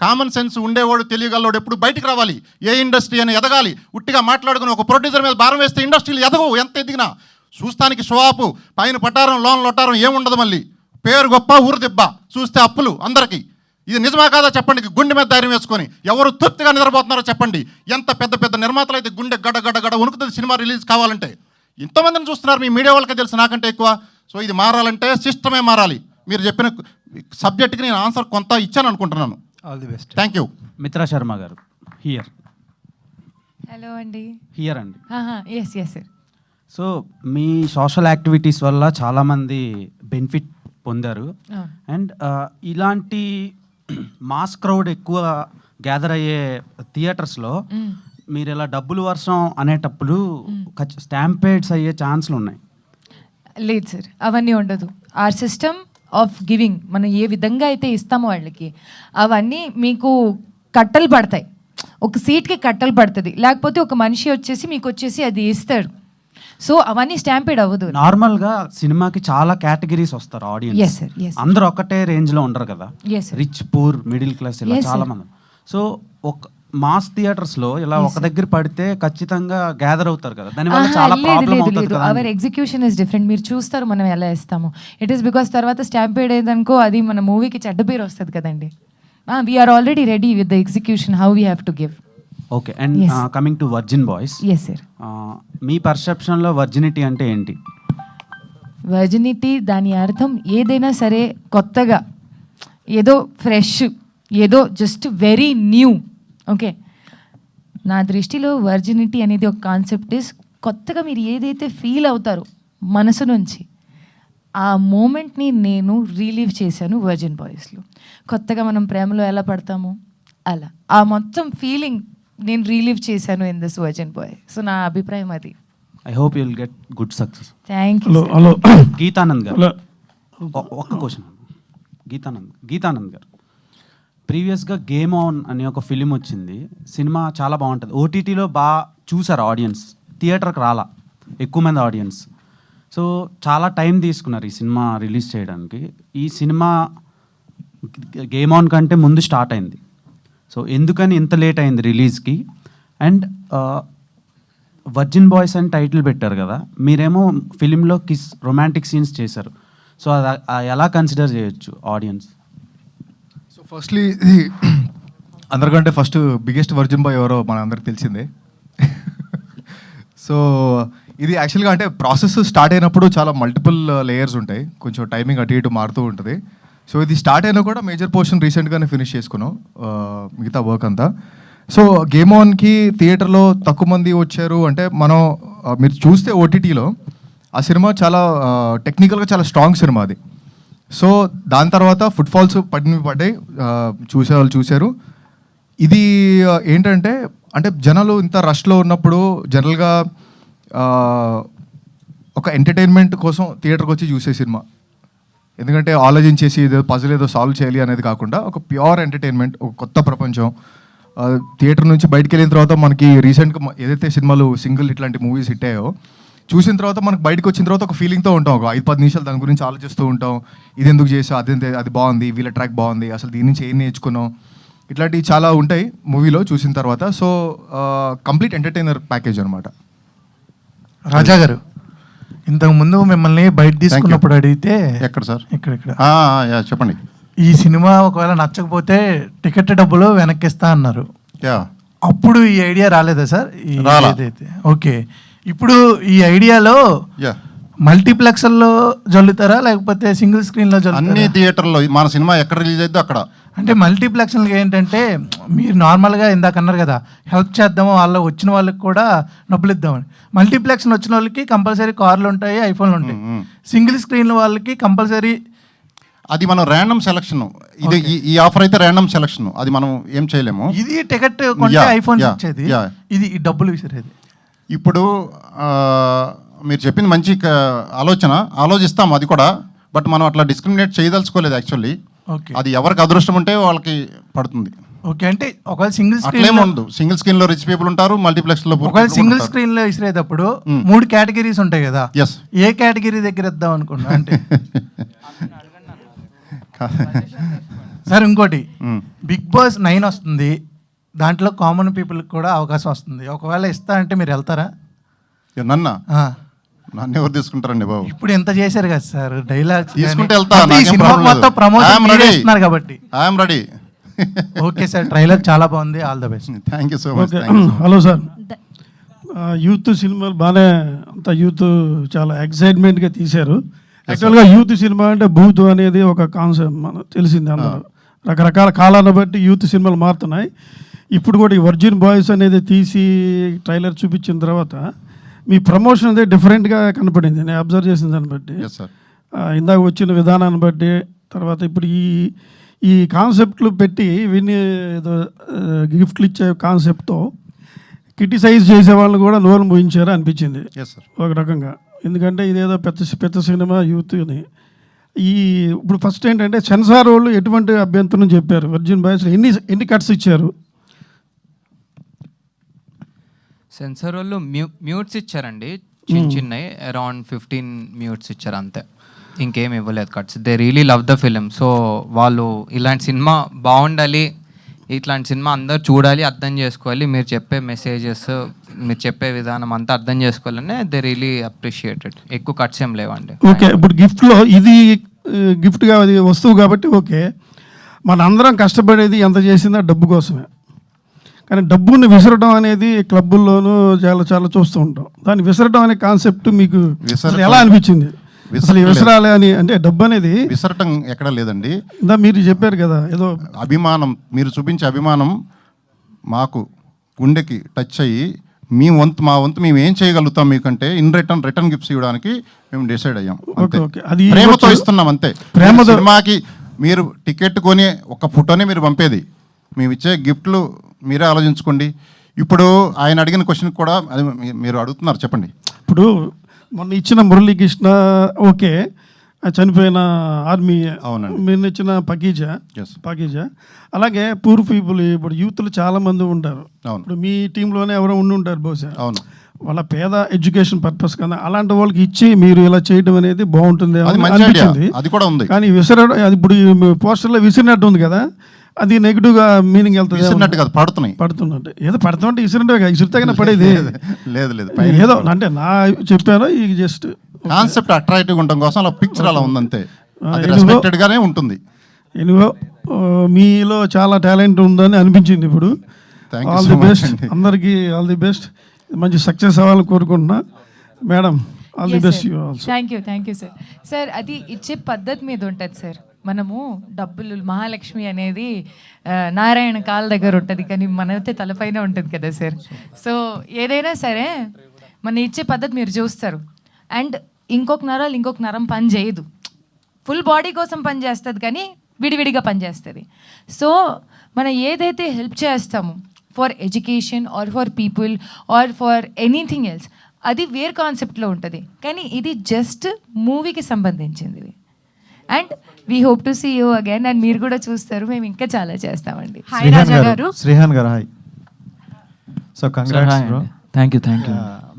S4: కామన్ సెన్స్ ఉండేవాడు, తెలియగలవాడు ఎప్పుడు బయటికి రావాలి. ఏ ఇండస్ట్రీ అని ఎదగాలి. ఉట్టిగా మాట్లాడుకుని ఒక ప్రొడ్యూసర్ మీద భారం వేస్తే ఇండస్ట్రీలు ఎదగవు. ఎంత ఎదిగినా చూస్తానికి షోఆపు, పైన పట్టారం లోన్ లొట్టారం ఏముండదు. మళ్ళీ పేరు గొప్ప, ఊరు దెబ్బ, చూస్తే అప్పులు అందరికీ. ఇది నిజమా కాదా చెప్పండి. గుండె మీద ధైర్యం వేసుకొని ఎవరు తృప్తిగా నిద్రపోతున్నారో చెప్పండి. ఎంత పెద్ద నిర్మాతలు అయితే గుండె గడ వణుకుతుంది సినిమా రిలీజ్ కావాలంటే. ఎంతోమందిని చూస్తున్నారు, మీ మీడియా వాళ్ళకే తెలుసు నాకంటే ఎక్కువ. సో ఇది మారాలంటే సిస్టమే మారాలి. మీరు చెప్పిన సబ్జెక్ట్కి నేను ఆన్సర్ కొంత ఇచ్చాను అనుకుంటున్నాను.
S6: All the best.
S4: Thank you.
S7: Mitra Sharma గారు హియర్.
S5: హలో అండి.
S7: హియర్ అండి.
S5: Yes sir.
S7: సో మీ సోషల్ యాక్టివిటీస్ వల్ల చాలామంది బెనిఫిట్ పొందారు. అండ్ ఇలాంటి మాస్ క్రౌడ్ ఎక్కువ గ్యాదర్ అయ్యే థియేటర్స్లో మీరు ఇలా డబ్బులు వర్షం అనేటప్పుడు స్టాంపేడ్స్ అయ్యే ఛాన్స్లు ఉన్నాయి.
S5: లేదు సార్, అవన్నీ ఉండదు. ఆర్ సిస్టమ్ ఆఫ్ గివింగ్, మనం ఏ విధంగా అయితే ఇస్తామో వాళ్ళకి అవన్నీ మీకు కట్టలు పడతాయి. ఒక సీట్కి కట్టలు పడుతుంది, లేకపోతే ఒక మనిషి వచ్చేసి మీకు వచ్చేసి అది ఇస్తాడు. సో అవన్నీ స్టాంపేడ్ అవ్వదు.
S7: నార్మల్గా సినిమాకి చాలా కేటగిరీస్ వస్తారు ఆడియన్స్. అందరూ ఒకటే రేంజ్లో ఉండరు కదా. రిచ్, పూర్, మిడిల్ క్లాస్ ఇలా చాలా మంది. సో ఒక మాస్ థియేటర్స్ లో ఇలా ఒక దగ్గర పడితే ఖచ్చితంగా గ్యాదర్ అవుతారు కదా, దానివల్ల చాలా ప్రాబ్లం అవుతుంది కదా.
S5: Our execution is different. మీరు చూస్తారు మనం ఎలా ఇస్తాము. ఇట్ ఈస్ బికాస్ తర్వాత స్టాంపేడ్ అయ్యేదనుకో అది మన మూవీకి చెడ్డ పేరు వస్తుంది కదండి. We are already ready with the execution how we have to give.
S7: Okay. And coming to virgin boys,
S5: yes sir,
S7: మీ పర్సెప్షన్లో వర్జినిటీ అంటే ఏంటి?
S5: వర్జినిటీ దాని అర్థం ఏదైనా సరే కొత్తగా, ఏదో ఫ్రెష్, ఏదో జస్ట్ వెరీ న్యూ. ఓకే, నా దృష్టిలో వర్జినిటీ అనేది ఒక కాన్సెప్ట్ ఇస్ కొత్తగా మీరు ఏదైతే ఫీల్ అవుతారో మనసు నుంచి, ఆ మూమెంట్ని నేను రిలీవ్ చేశాను వర్జిన్ బాయ్స్లో. కొత్తగా మనం ప్రేమలో ఎలా పడతామో అలా ఆ మొత్తం ఫీలింగ్ నేను రిలీవ్ చేశాను ఇన్ దిస్ వర్జిన్ బాయ్. సో నా అభిప్రాయం అది.
S7: I hope you will get good success.
S5: Thank you.
S3: Hello
S7: Geetanand గారు, ఒక్క క్వశ్చన్. గీతానంద్ గారు, ప్రీవియస్గా గేమ్ ఆన్ అనే ఒక ఫిలిం వచ్చింది. సినిమా చాలా బాగుంటుంది. ఓటీటీలో బాగా చూసారు ఆడియన్స్, థియేటర్కి రాలా ఎక్కువ మంది ఆడియన్స్. సో చాలా టైం తీసుకున్నారు ఈ సినిమా రిలీజ్ చేయడానికి. ఈ సినిమా గేమ్ ఆన్ కంటే ముందు స్టార్ట్ అయింది. సో ఎందుకని ఇంత లేట్ అయింది రిలీజ్కి? అండ్ వర్జిన్ బాయ్స్ అని టైటిల్ పెట్టారు కదా, మీరేమో ఫిలింలో కిస్ రొమాంటిక్ సీన్స్ చేశారు. సో అది ఎలా కన్సిడర్ చేయొచ్చు ఆడియన్స్?
S8: సో ఫస్ట్లీ అందరికంటే ఫస్ట్ బిగ్గెస్ట్ వర్జిన్ బాయ్ ఎవరో మన అందరికి తెలిసిందే. సో ఇది యాక్చువల్గా అంటే ప్రాసెస్ స్టార్ట్ అయినప్పుడు చాలా మల్టిపుల్ లేయర్స్ ఉంటాయి, కొంచెం టైమింగ్ అటు ఇటు మారుతూ ఉంటుంది. సో ఇది స్టార్ట్ అయినా కూడా మేజర్ పోర్షన్ రీసెంట్గానే ఫినిష్ చేసుకున్నాం మిగతా వర్క్ అంతా. సో గేమ్ ఆన్కి థియేటర్లో తక్కువ మంది వచ్చారు అంటే మనం మీరు చూస్తే ఓటీటీలో ఆ సినిమా చాలా టెక్నికల్గా చాలా స్ట్రాంగ్ సినిమా అది. సో దాని తర్వాత ఫుట్ఫాల్స్ పడ్డాయి, చూసేవాళ్ళు చూశారు. ఇది ఏంటంటే అంటే జనాలు ఇంత రష్లో ఉన్నప్పుడు జనరల్గా ఒక ఎంటర్టైన్మెంట్ కోసం థియేటర్కి వచ్చి చూసే సినిమా, ఎందుకంటే ఆలోచించేసి ఏదో పజిల్ ఏదో సాల్వ్ చేయాలి అనేది కాకుండా ఒక ప్యూర్ ఎంటర్టైన్మెంట్, ఒక కొత్త ప్రపంచం. థియేటర్ నుంచి బయటకు వెళ్ళిన తర్వాత మనకి రీసెంట్గా ఏదైతే సినిమాలు సింగిల్ ఇట్లాంటి మూవీస్ హిట్టాయో చూసిన తర్వాత మనకు బయటకు వచ్చిన తర్వాత ఒక ఫీలింగ్తో ఉంటాం, ఒక 5-10 నిమిషాలు దాని గురించి ఆలోచిస్తూ ఉంటాం. ఇది ఎందుకు చేసా, అది బాగుంది, వీళ్ళ ట్రాక్ బాగుంది, అసలు దీని నుంచి ఏం నేర్చుకున్నాం, ఇట్లాంటివి చాలా ఉంటాయి మూవీలో చూసిన తర్వాత. సో కంప్లీట్ ఎంటర్టైనర్ ప్యాకేజ్ అనమాట.
S9: రాజా గారు, ఇంతకు ముందు మిమ్మల్ని బయట తీసుకున్నప్పుడు అడిగితే
S4: ఎక్కడ సార్?
S9: ఇక్కడ
S4: చెప్పండి.
S9: ఈ సినిమా ఒకవేళ నచ్చకపోతే టికెట్ డబ్బులు వెనక్కిస్తా అన్నారు.
S4: యా,
S9: అప్పుడు ఈ ఐడియా రాలేదా సార్?
S4: రాలా.
S9: ఏదైతే ఓకే, ఇప్పుడు ఈ ఐడియాలో
S4: యా,
S9: మల్టీప్లెక్స్లో జల్లుతారా లేకపోతే సింగిల్ స్క్రీన్లో
S4: అన్ని
S9: జల్లుతారా?
S4: థియేటర్లో మన సినిమా ఎక్కడ రిలీజ్ అయితే అక్కడ.
S9: అంటే మల్టీప్లెక్స్లకి ఏంటంటే మీరు నార్మల్గా ఇందాక అన్నారు కదా, హెల్ప్ చేద్దాము, వాళ్ళ వచ్చిన వాళ్ళకి కూడా డబ్బులు ఇద్దామని. మల్టీప్లెక్స్ వచ్చిన వాళ్ళకి కంపల్సరీ కార్లు ఉంటాయి, ఐఫోన్లు ఉంటాయి. సింగిల్ స్క్రీన్ వాళ్ళకి కంపల్సరీ.
S4: అది మనం ర్యాండమ్ సెలక్షన్. ఇది ఈ ఆఫర్ అయితే ర్యాండమ్ సెలక్షన్, అది మనం ఏం చేయలేము.
S9: ఇది టికెట్ కొంటే ఐఫోన్ ఇచ్చేది, ఇది ఈ డబ్బులు విసిరేది.
S4: ఇప్పుడు మీరు చెప్పింది మంచి ఆలోచిస్తాం అది కూడా. బట్ మనం అట్లా డిస్క్రిమినేట్ చేయదలుచుకోలేదు యాక్చువల్లీ.
S9: ఓకే,
S4: అది ఎవరికి అదృష్టం ఉంటే వాళ్ళకి పడుతుంది.
S9: ఓకే. అంటే ఒకవేళ సింగిల్
S4: అట్లేం
S9: స్క్రీన్
S4: ఉండదు. సింగిల్ స్క్రీన్ లో రిచ్ పీపుల్ ఉంటారు, మల్టీప్లెక్స్ లో
S9: ఒకవేళ సింగిల్ స్క్రీన్ లో విసిరేటప్పుడు 3 కేటగిరీస్ ఉంటాయి కదా,
S4: Yes.
S9: ఏ కేటగిరీ దగ్గర ఇద్దాం అనుకున్నా అంటే సార్ ఇంకోటి, బిగ్ బాస్ 9 వస్తుంది, దాంట్లో కామన్ పీపుల్ కూడా అవకాశం వస్తుంది. ఒకవేళ ఇస్తా అంటే మీరు వెళ్తారా?
S4: నన్ను ఎవరు తీసుకుంటారండి బాబు?
S9: ఇప్పుడు ఎంత చేశారు కదా సార్, డైలాగ్స్
S4: తీసుకుంటే వెళ్తా,
S9: సినిమా మొత్తం ప్రమోషన్ చేస్తున్నారు కాబట్టి.
S4: I'm ready.
S9: Okay sir, trailer చాలా బాగుంది, all the best.
S4: Thank you so much.
S10: Hello sir, youth సినిమాలు బాగానే అంత యూత్ చాలా ఎక్సైట్మెంట్గా తీశారు. యాక్చువల్గా యూత్ సినిమా అంటే భూతు అనేది ఒక కాన్సెప్ట్ మనకు తెలిసింది. అందరూ రకరకాల కాలాన్ని బట్టి యూత్ సినిమాలు మారుతున్నాయి. ఇప్పుడు కూడా ఈ వర్జిన్ బాయ్స్ అనేది తీసి ట్రైలర్ చూపించిన తర్వాత మీ ప్రమోషన్ అనేది డిఫరెంట్గా కనపడింది, నేను అబ్జర్వ్ చేసిన దాన్ని బట్టి. ఇందాక వచ్చిన విధానాన్ని బట్టి, తర్వాత ఇప్పుడు ఈ కాన్సెప్ట్లు పెట్టి విని ఏదో గిఫ్ట్లు ఇచ్చే కాన్సెప్ట్తో క్రిటిసైజ్ చేసే వాళ్ళని కూడా నోరు మూయించారు అనిపించింది ఒక రకంగా. ఎందుకంటే ఇదేదో పెద్ద సినిమా యూత్ని ఇప్పుడు ఫస్ట్ ఏంటంటే సెన్సార్ వాళ్ళు ఎటువంటి అభ్యంతరం చెప్పారు, వర్జిన్ బాయ్స్ ఎన్ని కట్స్ ఇచ్చారు?
S2: సెన్సార్ వాళ్ళు మ్యూట్స్ ఇచ్చారండి, చిన్నవి అరౌండ్ 15 మ్యూట్స్ ఇచ్చారు అంతే, ఇంకేం ఇవ్వలేదు cuts. They really love the film. So వాళ్ళు ఇలాంటి సినిమా బాగుండాలి, ఇట్లాంటి సినిమా అందరు చూడాలి, అర్థం చేసుకోవాలి, మీరు చెప్పే మెసేజెస్, మీరు చెప్పే విధానం అంతా అర్థం చేసుకోవాలని దే రియలీ అప్రిషియేటెడ్. ఎక్కువ కట్స్ ఏం లేవండి.
S10: ఓకే, ఇప్పుడు గిఫ్ట్లో ఇది గిఫ్ట్గా అది వస్తువు కాబట్టి ఓకే, మన అందరం కష్టపడేది ఎంత చేసిందో డబ్బు కోసమే. కానీ డబ్బుని విసరడం అనేది క్లబ్బుల్లోనూ చాలా చూస్తూ ఉంటాం. దాన్ని విసరడం అనే కాన్సెప్ట్ మీకు ఎలా అనిపించింది? అసలు విసరాలి అని అంటే డబ్బు అనేది
S4: విసరటం ఎక్కడ లేదండి.
S10: ఇందా మీరు చెప్పారు కదా ఏదో
S4: అభిమానం, మీరు చూపించే అభిమానం మాకు గుండెకి టచ్ అయ్యి మా వంతు మేము ఏం చేయగలుగుతాం మీకంటే ఇన్ రిటర్న్ గిఫ్ట్స్ ఇవ్వడానికి మేము డిసైడ్ అయ్యాం. ప్రేమతో ఇస్తున్నాం అంతే. సినిమాకి మీరు టికెట్ కొని ఒక ఫోటోనే మీరు పంపేది, మేము ఇచ్చే గిఫ్ట్లు మీరే ఆలోచించుకోండి. ఇప్పుడు ఆయన అడిగిన క్వశ్చన్ కూడా అది మీరు అడుగుతున్నారు, చెప్పండి.
S10: ఇప్పుడు మొన్న ఇచ్చిన మురళీకృష్ణ ఓకే, చనిపోయిన ఆర్మీ,
S4: అవునండి,
S10: మీరు ఇచ్చిన పకీజా అలాగే పూర్ పీపుల్, ఇప్పుడు యూత్లు చాలా మంది ఉంటారు. ఇప్పుడు మీ టీంలోనే ఎవరో ఉండి ఉంటారు బహుశా.
S4: అవును,
S10: వాళ్ళ పేద ఎడ్యుకేషన్ పర్పస్ కదా, అలాంటి వాళ్ళకి ఇచ్చి మీరు ఇలా చేయడం అనేది బాగుంటుంది
S4: అనిపించింది. అది కూడా ఉంది.
S10: కానీ విసరడం అది ఇప్పుడు పోస్టర్లో విసిరినట్టు ఉంది కదా, అది నెగిటివ్గా మీనింగ్ వెళ్తుంది.
S4: విసిరినట్టు కాదు, పడుతున్నట్టు.
S10: ఏదో పడుతుంటే విసిరినట్టు విసిరితేనే పడేది
S4: లేదు.
S10: ఏదో అంటే నా చెప్పాను, ఈ జస్ట్
S4: కాన్సెప్ట్ అట్రాక్టివ్ ఉండడం కోసం అలా పిక్చర్ అలా ఉందంతే, రెస్పెక్టెడ్ గానే ఉంటుంది.
S10: ఎనివో మీలో చాలా టాలెంట్ ఉందని అనిపించింది ఇప్పుడు. ఆల్ ది బెస్ట్ అందరికీ, ఆల్ ది బెస్ట్, మంచి సక్సెస్ అవ్వాలని కోరుకుంటున్నా madam. All the best.
S5: Thank you sir. Sir అది ఇచ్చే పద్ధతి మీద ఉంటుంది సార్. మనము డబ్బులు మహాలక్ష్మి అనేది నారాయణ కాళ్ళ దగ్గర ఉంటుంది, కానీ మనైతే తలపైన ఉంటుంది కదా సార్. సో ఏదైనా సరే మన ఇచ్చే పద్ధతి మీరు చూస్తారు. అండ్ ఇంకొక నరం పని చేయదు, ఫుల్ బాడీ కోసం పని చేస్తుంది, కానీ విడివిడిగా పనిచేస్తుంది. సో మనం ఏదైతే హెల్ప్ చేస్తామో for education or for people or for anything else, అది వేరే కాన్సెప్ట్లో ఉంటుంది. కానీ ఇది జస్ట్ మూవీకి సంబంధించింది. And we hope to see you again. And మీరు కూడా చూస్తారు, మేము ఇంకా చాలా చేస్తామండి.
S11: హాయ్ రాజా గారు.
S12: శ్రీహాన్ గారు hi. So congrats bro.
S2: Thank you.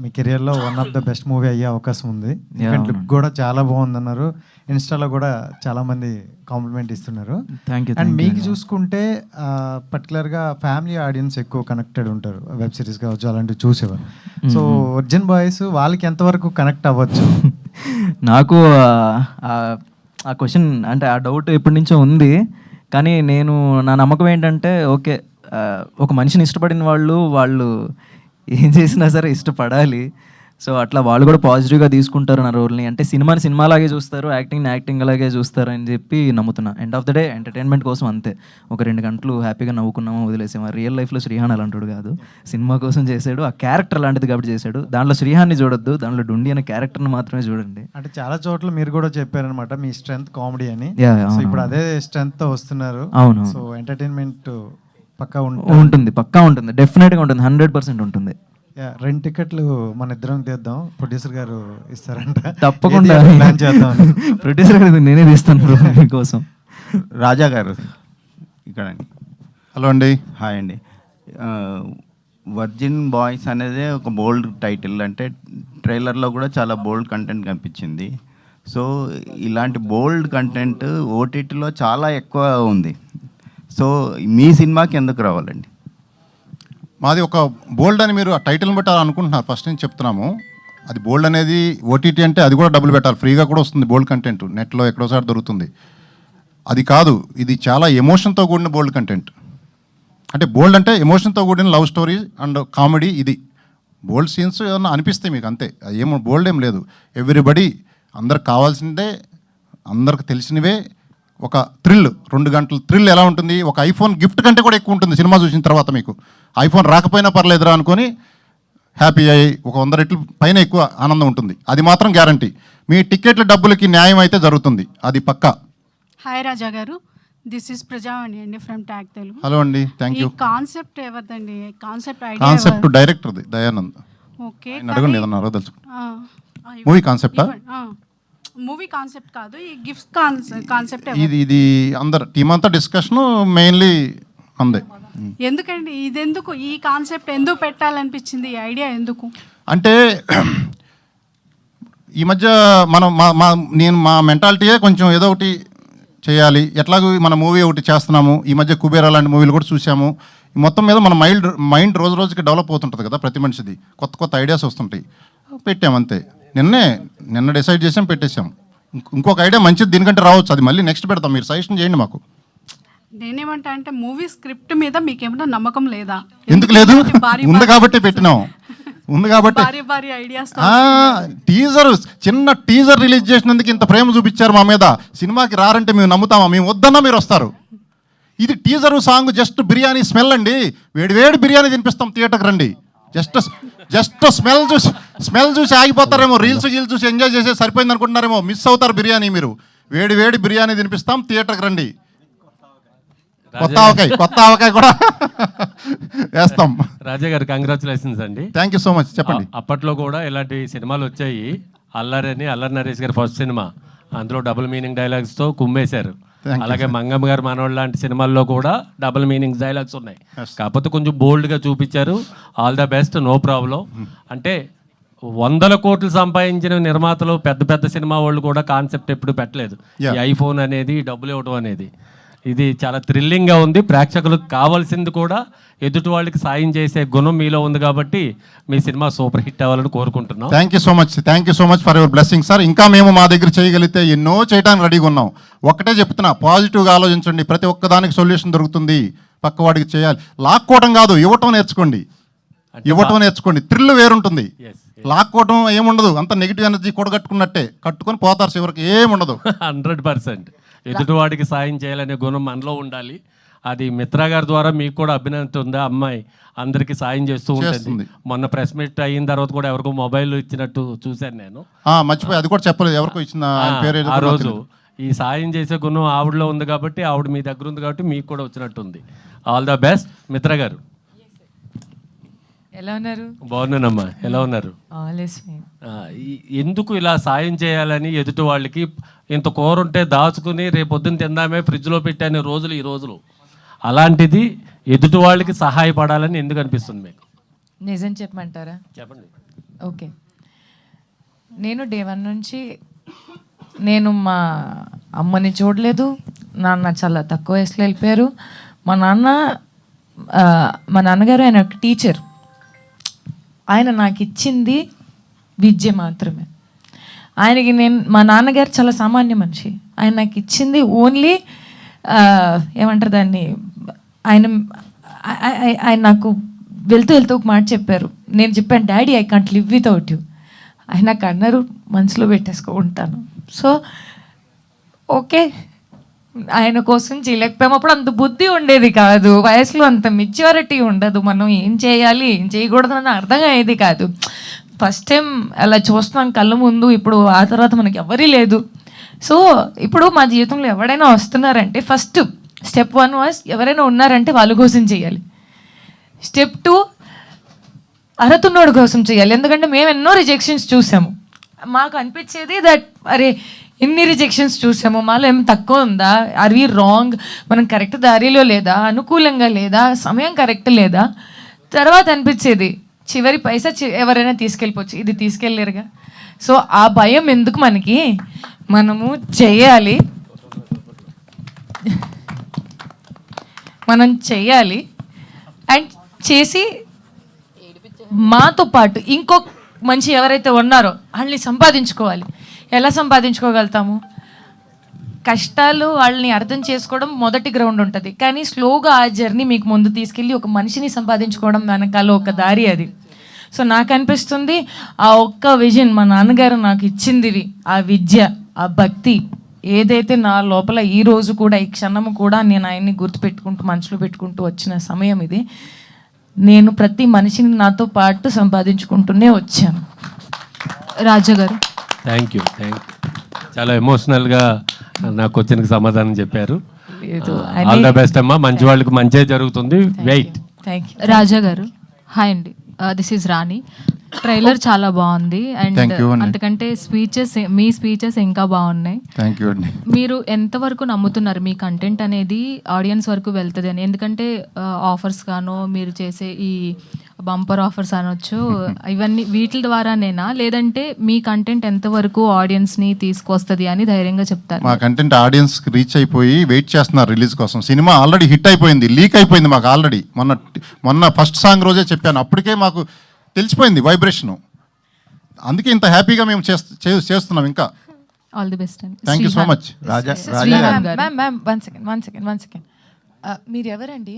S12: మీ కెరియర్లో one of the best movie అయ్యే అవకాశం ఉంది. ఎందుకంటే లుక్ కూడా చాలా బాగుందన్నారు. ఇన్స్టాలో కూడా చాలా మంది కాంప్లిమెంట్ ఇస్తున్నారు.
S2: Thank you.
S12: అండ్ మీకు చూసుకుంటే పర్టికులర్గా ఫ్యామిలీ ఆడియన్స్ ఎక్కువ కనెక్టెడ్ ఉంటారు, వెబ్ సిరీస్ కావచ్చు అలాంటివి చూసేవారు. సో వర్జిన్ బాయ్స్ వాళ్ళకి ఎంతవరకు కనెక్ట్ అవ్వచ్చు?
S13: నాకు ఆ క్వశ్చన్ అంటే ఆ డౌట్ ఎప్పటి నుంచో ఉంది. కానీ నా నమ్మకం ఏంటంటే ఓకే, ఒక మనిషిని ఇష్టపడిన వాళ్ళు ఏం చేసినా సరే ఇష్టపడాలి. సో అట్లా వాళ్ళు కూడా పాజిటివ్గా తీసుకుంటారు నా రోల్ని. అంటే సినిమాలాగే చూస్తారు, యాక్టింగ్ అలాగే చూస్తారు అని చెప్పి నమ్ముతున్నా. End of the day entertainment కోసం అంతే. ఒక 2 గంటలు హ్యాపీగా నవ్వుకున్నామా వదిలేసామా. రియల్ లైఫ్లో శ్రీహాన్ అలాంటివాడు కాదు. సినిమా కోసం చేశాడు, ఆ క్యారెక్టర్ అలాంటిది కాబట్టి చేశాడు. దాంట్లో శ్రీహాన్ని చూడొద్దు, దాంట్లో డుండి అనే క్యారెక్టర్ని మాత్రమే చూడండి.
S12: అంటే చాలా చోట్ల మీరు కూడా చెప్పారనమాట మీ స్ట్రెంగ్త్ కామెడీ అని. సో ఇప్పుడు అదే స్ట్రెంగ్త్తో వస్తున్నారు.
S13: అవును.
S12: సో ఎంటర్టైన్మెంట్ పక్కా
S13: ఉంటుంది, డెఫినెట్గా ఉంటుంది, 100% ఉంటుంది.
S12: 2 టికెట్లు మన ఇద్దరం తీద్దాం, ప్రొడ్యూసర్ గారు ఇస్తారంట.
S13: తప్పకుండా
S12: ప్లాన్ చేద్దాం.
S13: ప్రొడ్యూసర్ గారు నేనే తీస్తాను మీకోసం.
S14: రాజా గారు ఇక్కడ.
S4: హలో అండి.
S14: హాయ్ అండి. వర్జిన్ బాయ్స్ అనేది ఒక బోల్డ్ టైటిల్. అంటే ట్రైలర్లో కూడా చాలా బోల్డ్ కంటెంట్ కనిపించింది. సో ఇలాంటి బోల్డ్ కంటెంట్ ఓటీటీలో చాలా ఎక్కువ ఉంది. సో మీ సినిమాకి ఎందుకు రావాలండి?
S4: మాది ఒక బోల్డ్ అని మీరు ఆ టైటిల్ని బట్టి అలా అనుకుంటున్నారు. ఫస్ట్ నుంచి చెప్తున్నాము, అది బోల్డ్ అనేది ఓటీటీ అంటే అది కూడా డబ్బులు పెట్టాలి. ఫ్రీగా కూడా వస్తుంది బోల్డ్ కంటెంట్, నెట్లో ఎక్కడోసారి దొరుకుతుంది. అది కాదు, ఇది చాలా ఎమోషన్తో కూడిన బోల్డ్ కంటెంట్. అంటే బోల్డ్ అంటే ఎమోషన్తో కూడిన లవ్ స్టోరీ అండ్ కామెడీ. ఇది బోల్డ్ సీన్స్ ఏమన్నా అనిపిస్తాయి మీకు, అంతే. అది ఏమో బోల్డ్ ఏం లేదు. ఎవ్రీబడి అందరికి కావాల్సిందే, అందరికి తెలిసినవే. ఒక థ్రిల్, 2 గంటల థ్రిల్ ఎలా ఉంటుంది, ఒక ఐఫోన్ గిఫ్ట్ కంటే కూడా ఎక్కువ ఉంటుంది సినిమా చూసిన తర్వాత. మీకు ఐఫోన్ రాకపోయినా పర్లేదురా అనుకొని హ్యాపీ అయ్యి ఒక 100 రెట్లు పైన ఎక్కువ ఆనందం ఉంటుంది. అది మాత్రం గ్యారంటీ. మీ టికెట్ల డబ్బులకి న్యాయం అయితే జరుగుతుంది, అది పక్కా.
S11: హాయ్ రాజా గారు. దిస్ ఇస్ ప్రజావాణి అండి ఫ్రమ్ ట్యాగ్ తెలుగు.
S4: హలో అండి, థ్యాంక్ యూ.
S11: కాన్సెప్ట్ ఎవరిదండి?
S4: కాన్సెప్ట్ డైరెక్టర్ది, దయానంద్.
S11: ఓకే,
S4: అడగండి ఏదన్నా అరవ తెలుసు. మూవీ కాన్సెప్టా?
S11: మూవీ కాన్సెప్ట్ కాదు, ఈ గిఫ్ట్ కాన్సెప్ట్.
S4: ఇది అందరు టీం అంతా డిస్కషన్ మెయిన్లీ అందే.
S11: ఎందుకండి ఇదెందుకు, ఈ కాన్సెప్ట్ ఎందుకు పెట్టాలనిపించింది, ఈ ఐడియా ఎందుకు?
S4: అంటే ఈ మధ్య మనం మా మెంటాలిటీయే కొంచెం ఏదో ఒకటి చేయాలి. ఎట్లాగో మన మూవీ ఒకటి చేస్తున్నాము, ఈ మధ్య కుబేరా లాంటి మూవీలు కూడా చూసాము. మొత్తం మీద మన మైండ్ రోజు రోజుకి డెవలప్ అవుతుంటుంది కదా ప్రతి మనిషిది. కొత్త ఐడియాస్ వస్తుంటాయి, పెట్టాము అంతే. నిన్న డిసైడ్ చేసాం, పెట్టేసాం. ఇంకొక ఐడియా మంచిది దీనికంటే రావచ్చు, అది మళ్ళీ నెక్స్ట్ పెడతాం. మీరు సజెషన్ చేయండి మాకు.
S11: నేనేమంటా అంటే మూవీ స్క్రిప్ట్ మీద మీకేమైనా నమ్మకం లేదా?
S4: ఎందుకు లేదు, ఉంది కాబట్టి పెట్టినాం. ఉంది కాబట్టి చిన్న టీజర్ రిలీజ్ చేసినందుకు ఇంత ప్రేమ చూపించారు మా మీద. సినిమాకి రారంటే మేము నమ్ముతామా? మేము వద్దన్నా మీరు వస్తారు. ఇది teaser song just biryani smell అండి. వేడి బిర్యానీ తినిపిస్తాం, థియేటర్కి రండి. జస్ట్ స్మెల్ చూసి ఆగిపోతారేమో. రీల్స్ చూసి ఎంజాయ్ చేసే సరిపోయింది అనుకుంటున్నారేమో, మిస్ అవుతారు బిర్యానీ. మీరు వేడి బిర్యానీ తినిపిస్తాం, థియేటర్కి రండి. కొత్త ఆవకాయ కూడా వేస్తాం.
S15: రాజా గారు కంగ్రాచులేషన్స్ అండి.
S4: Thank you so much. చెప్పండి.
S15: అప్పట్లో కూడా ఇలాంటి సినిమాలు వచ్చాయి. అల్లరి నరేష్ గారి ఫస్ట్ సినిమా, అందులో డబుల్ మీనింగ్ డైలాగ్స్తో కుమ్మేశారు. అలాగే మంగమ్మ గారు మనోళ్ళు లాంటి సినిమాల్లో కూడా డబుల్ మీనింగ్ డైలాగ్స్ ఉన్నాయి. కాకపోతే కొంచెం బోల్డ్గా చూపించారు. All the best, no problem. అంటే 100 కోట్లు సంపాదించిన నిర్మాతలు, పెద్ద సినిమా వాళ్ళు కూడా కాన్సెప్ట్ ఎప్పుడు పెట్టలేదు. ఈ ఐఫోన్ అనేది, డబ్బులు ఇవ్వడం అనేది. ఇది చాలా థ్రిల్లింగ్గా ఉంది. ప్రేక్షకులకు కావాల్సింది కూడా ఎదుటి వాళ్ళకి సాయం చేసే గుణం మీలో ఉంది కాబట్టి మీ సినిమా సూపర్ హిట్ అవ్వాలని కోరుకుంటున్నాం.
S4: Thank you so much for your blessing sir. ఇంకా మేము మా దగ్గర చేయగలిగితే ఎన్నో చేయడానికి రెడీగా ఉన్నాం. ఒక్కటే చెప్తున్నా, పాజిటివ్గా ఆలోచించండి. ప్రతి ఒక్కదానికి సొల్యూషన్ దొరుకుతుంది. పక్కవాడికి చేయాలి, లాక్కోవడం కాదు, ఇవ్వటం నేర్చుకోండి. థ్రిల్ వేరుంటుంది. లాక్కోవడం ఏముండదు, అంత నెగిటివ్ ఎనర్జీ కూడగట్టుకున్నట్టే, కట్టుకొని పోతారు చివరికి, ఏముండదు.
S15: 100% ఎదుటివాడికి సాయం చేయాలనే గుణం మనలో ఉండాలి. అది మిత్రా గారి ద్వారా మీకు కూడా అభినందన ఉందా? అమ్మాయి అందరికి సాయం చేస్తూ ఉంటుంది. మొన్న ప్రెస్ మీట్ అయిన తర్వాత కూడా ఎవరికో మొబైల్ ఇచ్చినట్టు చూశాను నేను.
S4: మర్చిపోయి, అది కూడా చెప్పలేదు ఎవరికో ఇచ్చిన.
S15: ఆ రోజు ఈ సాయం చేసే గుణం ఆవిడలో ఉంది కాబట్టి, ఆవిడ మీ దగ్గర ఉంది కాబట్టి మీకు కూడా వచ్చినట్టుంది. All the best. మిత్ర గారు
S5: ఎలా ఉన్నారు?
S15: బాగున్నానమ్మా, ఎలా ఉన్నారు?
S5: ఆల్వేస్
S15: ఎందుకు ఇలా సాయం చేయాలని ఎదుటి వాళ్ళకి? ఇంత కూర ఉంటే దాచుకుని రేపు పొద్దున్న తిందామే ఫ్రిడ్జ్లో పెట్టానే రోజులు ఈ రోజులు. అలాంటిది ఎదుటి వాళ్ళకి సహాయపడాలని ఎందుకు అనిపిస్తుంది మీకు?
S5: నిజం చెప్పమంటారా?
S15: చెప్పండి.
S5: ఓకే, నేను డే 1 నుంచి నేను మా అమ్మని చూడలేదు. నాన్న చాలా తక్కువ వయసులో వెళ్ళిపోయారు. మా నాన్నగారు ఆయన ఒక టీచర్. ఆయన నాకు ఇచ్చింది విద్య మాత్రమే. ఆయనకి మా నాన్నగారు చాలా సామాన్య మనిషి. ఆయన నాకు ఇచ్చింది ఓన్లీ ఏమంటారు దాన్ని, ఆయన నాకు వెళ్తూ ఒక మాట చెప్పారు. నేను చెప్పాను, daddy I can't live without you. ఆయన నాకు అన్నారు, మనసులో పెట్టేసుకుంటాను. సో ఓకే, ఆయన కోసం చేయలేకపోయాము. అప్పుడు అంత బుద్ధి ఉండేది కాదు, వయసులో అంత మెచ్యూరిటీ ఉండదు. మనం ఏం చేయాలి ఏం చేయకూడదు అని అర్థం అయ్యేది కాదు. ఫస్ట్ టైం అలా చూస్తున్నాం కళ్ళ ముందు. ఇప్పుడు ఆ తర్వాత మనకి ఎవరీ లేదు. సో ఇప్పుడు మా జీవితంలో ఎవరైనా వస్తున్నారంటే ఫస్ట్ స్టెప్ 1 వాజ్ ఎవరైనా ఉన్నారంటే వాళ్ళ కోసం చేయాలి. స్టెప్ 2 అర్హతున్నోడు కోసం చేయాలి. ఎందుకంటే మేము ఎన్నో రిజెక్షన్స్ చూసాము. మాకు అనిపించేది దట్ అరే ఇన్ని రిజెక్షన్స్ చూసాము, మాలో ఏం తక్కువ ఉందా, ఆర్ వి రాంగ్, మనం కరెక్ట్ దారిలో లేదా, అనుకూలంగా లేదా, సమయం కరెక్ట్ లేదా. తర్వాత అనిపించేది చివరి పైసా ఎవరైనా తీసుకెళ్ళిపోవచ్చు, ఇది తీసుకెళ్ళలేరుగా. సో ఆ భయం ఎందుకు మనకి, మనము చేయాలి, మనం చెయ్యాలి. అండ్ చేసి మాతో పాటు ఇంకో మంచి ఎవరైతే ఉన్నారో వాళ్ళని సంపాదించుకోవాలి. ఎలా సంపాదించుకోగలుగుతాము? కష్టాలు వాళ్ళని అర్థం చేసుకోవడం మొదటి గ్రౌండ్ ఉంటుంది, కానీ స్లోగా ఆ జర్నీ మీకు ముందు తీసుకెళ్ళి ఒక మనిషిని సంపాదించుకోవడం వెనకాల ఒక దారి అది. సో నాకు అనిపిస్తుంది ఆ ఒక్క విజన్ మా నాన్నగారు నాకు ఇచ్చింది, ఆ విద్య, ఆ భక్తి ఏదైతే నా లోపల ఈ రోజు కూడా ఈ క్షణము కూడా నేను ఆయన్ని గుర్తుపెట్టుకుంటూ మనసులో పెట్టుకుంటూ వచ్చిన సమయం ఇది. నేను ప్రతి మనిషిని నాతో పాటు సంపాదించుకుంటూనే వచ్చాను.
S1: రాజా గారు
S15: థ్యాంక్ యూ. చాలా ఎమోషనల్గా నా క్వశ్చన్కి సమాధానం చెప్పారు. ఆల్ ద బెస్ట్ అమ్మా, మంచి వాళ్ళకి మంచే జరుగుతుంది. వెయిట్.
S5: Thank you.
S1: రాజా గారు హాయ్ అండి, దిస్ ఈజ్ రాణి. ట్రైలర్ చాలా బాగుంది అండ్ అంతకంటే మీ స్పీచెస్ ఇంకా బాగున్నాయి.
S4: థ్యాంక్ యూ అండి.
S1: మీరు ఎంతవరకు నమ్ముతున్నారు మీ కంటెంట్ అనేది ఆడియన్స్ వరకు వెళ్తుంది అని? ఎందుకంటే ఆఫర్స్ గానో మీరు చేసే ఈ బంపర్ ఆఫర్స్ అనొచ్చు, ఇవన్నీ వీటి ద్వారానేనా, లేదంటే మీ కంటెంట్ ఎంతవరకు ఆడియన్స్ని తీసుకొస్తుంది అని ధైర్యంగా చెప్తారు?
S4: మా కంటెంట్ ఆడియన్స్కి రీచ్ అయిపోయి వెయిట్ చేస్తున్నారు రిలీజ్ కోసం. సినిమా ఆల్రెడీ హిట్ అయిపోయింది, లీక్ అయిపోయింది మాకు ఆల్రెడీ. మొన్న ఫస్ట్ సాంగ్ రోజే చెప్పాను, అప్పటికే మాకు తెలిసిపోయింది వైబ్రేషను. అందుకే ఇంత హ్యాపీగా మేము చేస్తున్నాం. ఇంకా
S1: ఆల్ ది బెస్ట్ అండి.
S4: Thank you so much.
S5: Ma'am one second. మీరు ఎవరండి?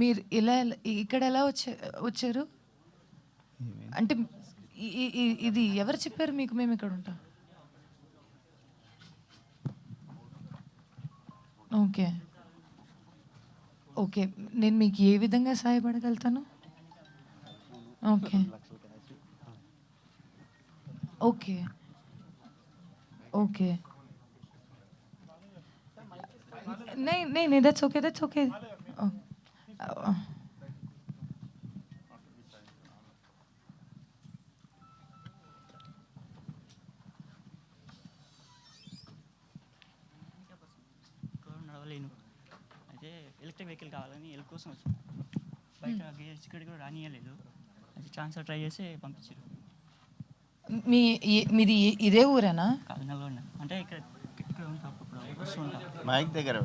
S5: మీరు ఇక్కడ ఎలా వచ్చారు? అంటే ఇది ఎవరు చెప్పారు మీకు మేము ఇక్కడ ఉంటాం? ఓకే ఓకే, నేను మీకు ఏ విధంగా సహాయపడగలుగుతాను? ఓకే ఓకే ఓకే नहीं that's okay.
S16: నడవలేను, అయితే ఎలక్ట్రిక్ వెహికల్ కావాలని ఎల్ కోసం వచ్చాను. బయట సెక్యూరిటీ కూడా రానియలేదు, అది ట్రాన్స్ఫర్ ట్రై చేసి పంపించారు.
S5: మీది ఇదే ఊరేనా?
S16: కాదు, నల్గొండ. అంటే ఇక్కడ ఉంటా, అప్పుడు వస్తుంటా.
S14: మైక్ దగ్గర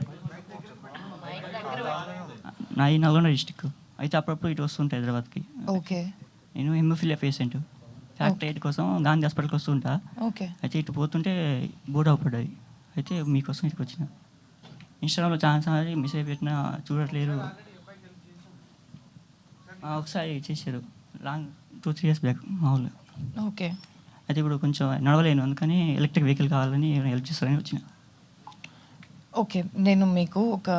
S16: నా ఈ నల్గొండ డిస్టిక్, అయితే అప్పుడప్పుడు ఇటు వస్తుంటా హైదరాబాద్కి.
S5: ఓకే.
S16: నేను హెమోఫిలియా పేషెంట్, ఫ్యాక్టరీ 8 కోసం గాంధీ హాస్పిటల్కి వస్తుంటా.
S5: ఓకే.
S16: అయితే ఇటు పోతుంటే బోర్డు అవపడ్డది, అయితే మీకోసం ఇటుకు వచ్చిన. ఇన్స్టాగ్రామ్లో ఛాన్స్ అనేది మెసేజ్ పెట్టినా చూడట్లేరు. ఒకసారి చేశారు లాంగ్ 2-3 years బ్యాక్ మా ఊళ్ళో.
S5: ఓకే.
S16: అయితే ఇప్పుడు కొంచెం నడవలేను, అందుకని ఎలక్ట్రిక్ వెహికల్ కావాలని హెల్ప్ చేస్తారని వచ్చిన.
S5: ఓకే, నేను మీకు ఒక